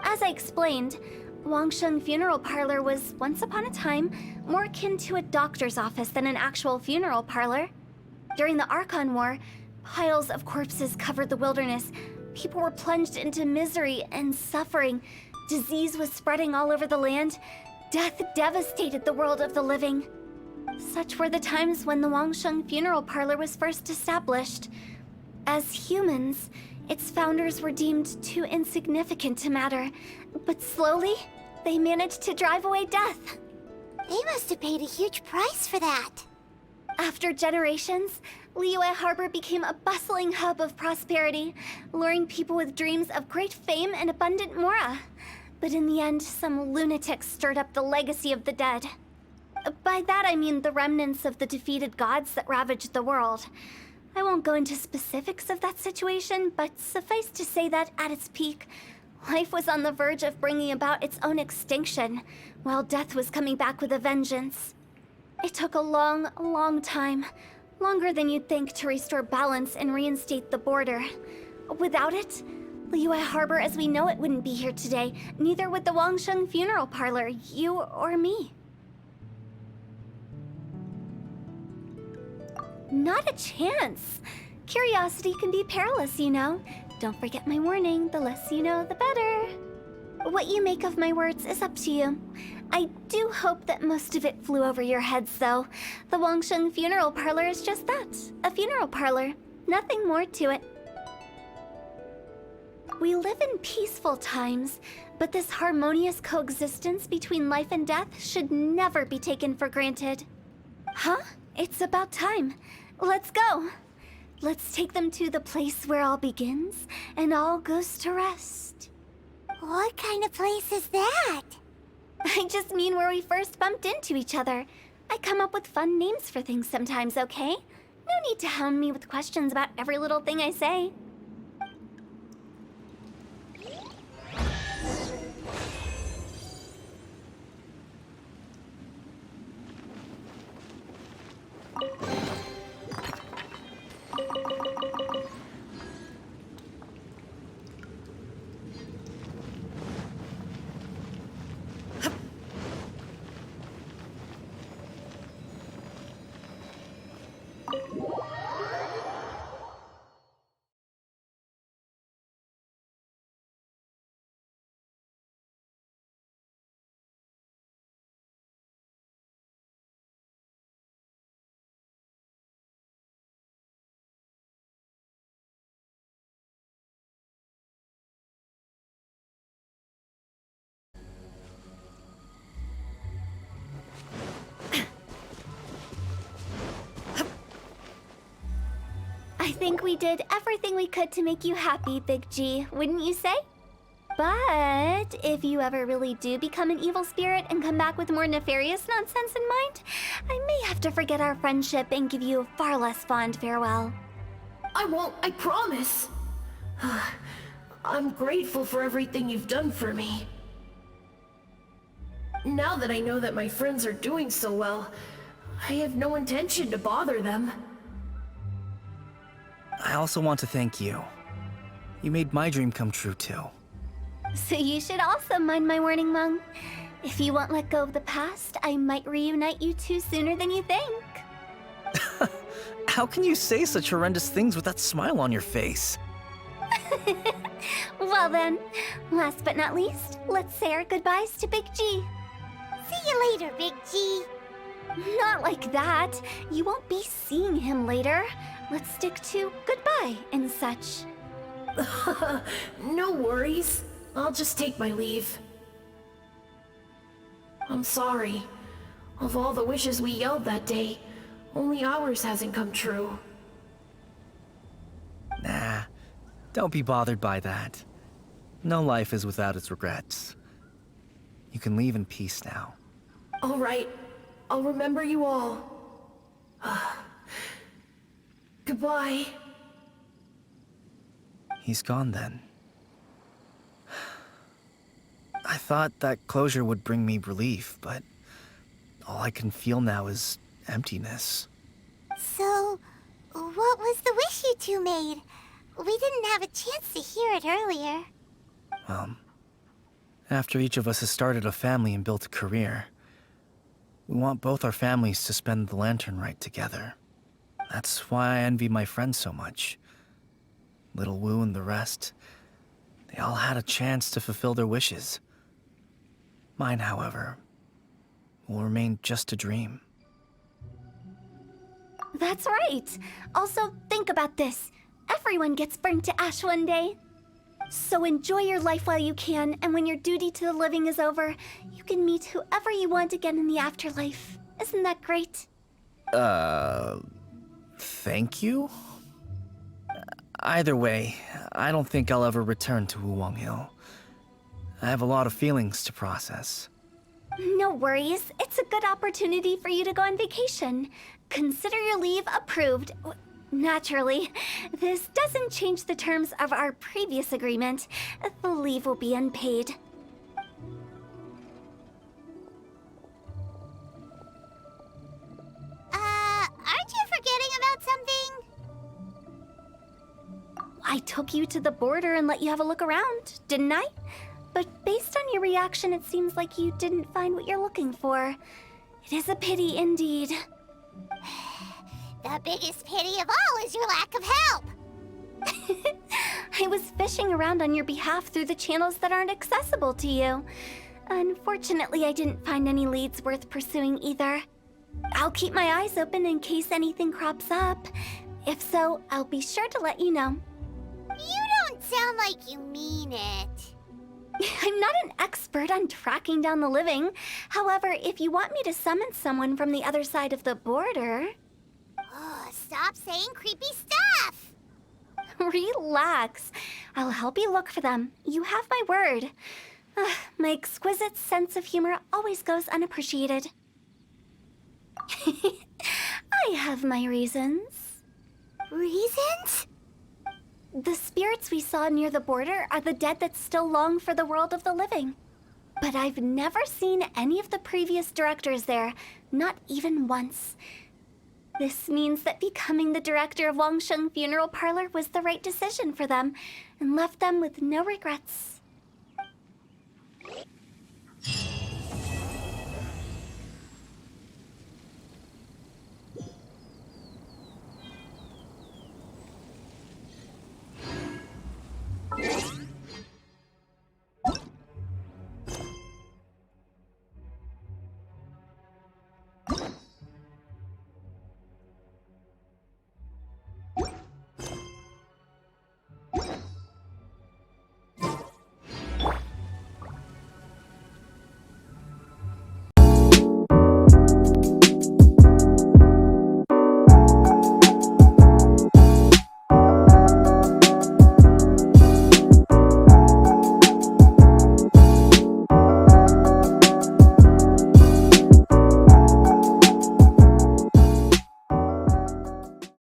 As I explained, Wangsheng Funeral Parlor was, once upon a time, more akin to a doctor's office than an actual funeral parlor. During the Archon War, piles of corpses covered the wilderness. People were plunged into misery and suffering. Disease was spreading all over the land. Death devastated the world of the living. Such were the times when the Wangsheng Funeral Parlor was first established. As humans, its founders were deemed too insignificant to matter, but slowly, they managed to drive away death. They must have paid a huge price for that. After generations, Liyue Harbor became a bustling hub of prosperity, luring people with dreams of great fame and abundant mora. But in the end, some lunatics stirred up the legacy of the dead. By that I mean the remnants of the defeated gods that ravaged the world. I won't go into specifics of that situation, but suffice to say that at its peak, life was on the verge of bringing about its own extinction, while death was coming back with a vengeance. It took a long, long time, longer than you'd think, to restore balance and reinstate the border. Without it, Liyue Harbor as we know it wouldn't be here today, neither would the Wangsheng Funeral Parlor, you or me. Not a chance. Curiosity can be perilous, you know. Don't forget my warning, the less you know, the better. What you make of my words is up to you. I do hope that most of it flew over your heads, though. The Wangsheng Funeral Parlor is just that, a funeral parlor. Nothing more to it. We live in peaceful times, but this harmonious coexistence between life and death should never be taken for granted. Huh? It's about time. Let's go. Let's take them to the place where all begins and all goes to rest. What kind of place is that? I just mean where we first bumped into each other. I come up with fun names for things sometimes, okay? No need to hound me with questions about every little thing I say. I think we did everything we could to make you happy, Big G, wouldn't you say? But if you ever really do become an evil spirit and come back with more nefarious nonsense in mind, I may have to forget our friendship and give you a far less fond farewell. I won't, I promise. I'm grateful for everything you've done for me. Now that I know that my friends are doing so well, I have no intention to bother them. I also want to thank you. You made my dream come true, too. So you should also mind my warning, Mung. If you won't let go of the past, I might reunite you two sooner than you think. How can you say such horrendous things with that smile on your face? Well then, last but not least, let's say our goodbyes to Big G. See you later, Big G. Not like that. You won't be seeing him later. Let's stick to goodbye and such. No worries. I'll just take my leave. I'm sorry. Of all the wishes we yelled that day, only ours hasn't come true. Nah, don't be bothered by that. No life is without its regrets. You can leave in peace now. All right. I'll remember you all. Goodbye. He's gone then. I thought that closure would bring me relief, but all I can feel now is emptiness. So, what was the wish you two made? We didn't have a chance to hear it earlier. After each of us has started a family and built a career, we want both our families to spend the Lantern Rite together. That's why I envy my friends so much. Little Wu and the rest, they all had a chance to fulfill their wishes. Mine, however, will remain just a dream. That's right. Also, think about this. Everyone gets burnt to ash one day. So enjoy your life while you can, and when your duty to the living is over, you can meet whoever you want again in the afterlife. Isn't that great? Thank you? Either way, I don't think I'll ever return to Wuwang Hill. I have a lot of feelings to process. No worries. It's a good opportunity for you to go on vacation. Consider your leave approved. Naturally, this doesn't change the terms of our previous agreement. The leave will be unpaid. Aren't you forgetting about something? I took you to the border and let you have a look around, didn't I? But based on your reaction, it seems like you didn't find what you're looking for. It is a pity indeed. The biggest pity of all is your lack of help. I was fishing around on your behalf through the channels that aren't accessible to you. Unfortunately, I didn't find any leads worth pursuing either. I'll keep my eyes open in case anything crops up. If so, I'll be sure to let you know. You don't sound like you mean it. I'm not an expert on tracking down the living. However, if you want me to summon someone from the other side of the border... Oh, stop saying creepy stuff! Relax. I'll help you look for them. You have my word. My exquisite sense of humor always goes unappreciated. I have my reasons. Reasons? The spirits we saw near the border are the dead that still long for the world of the living. But I've never seen any of the previous directors there, not even once. This means that becoming the director of Wangsheng Funeral Parlor was the right decision for them, and left them with no regrets.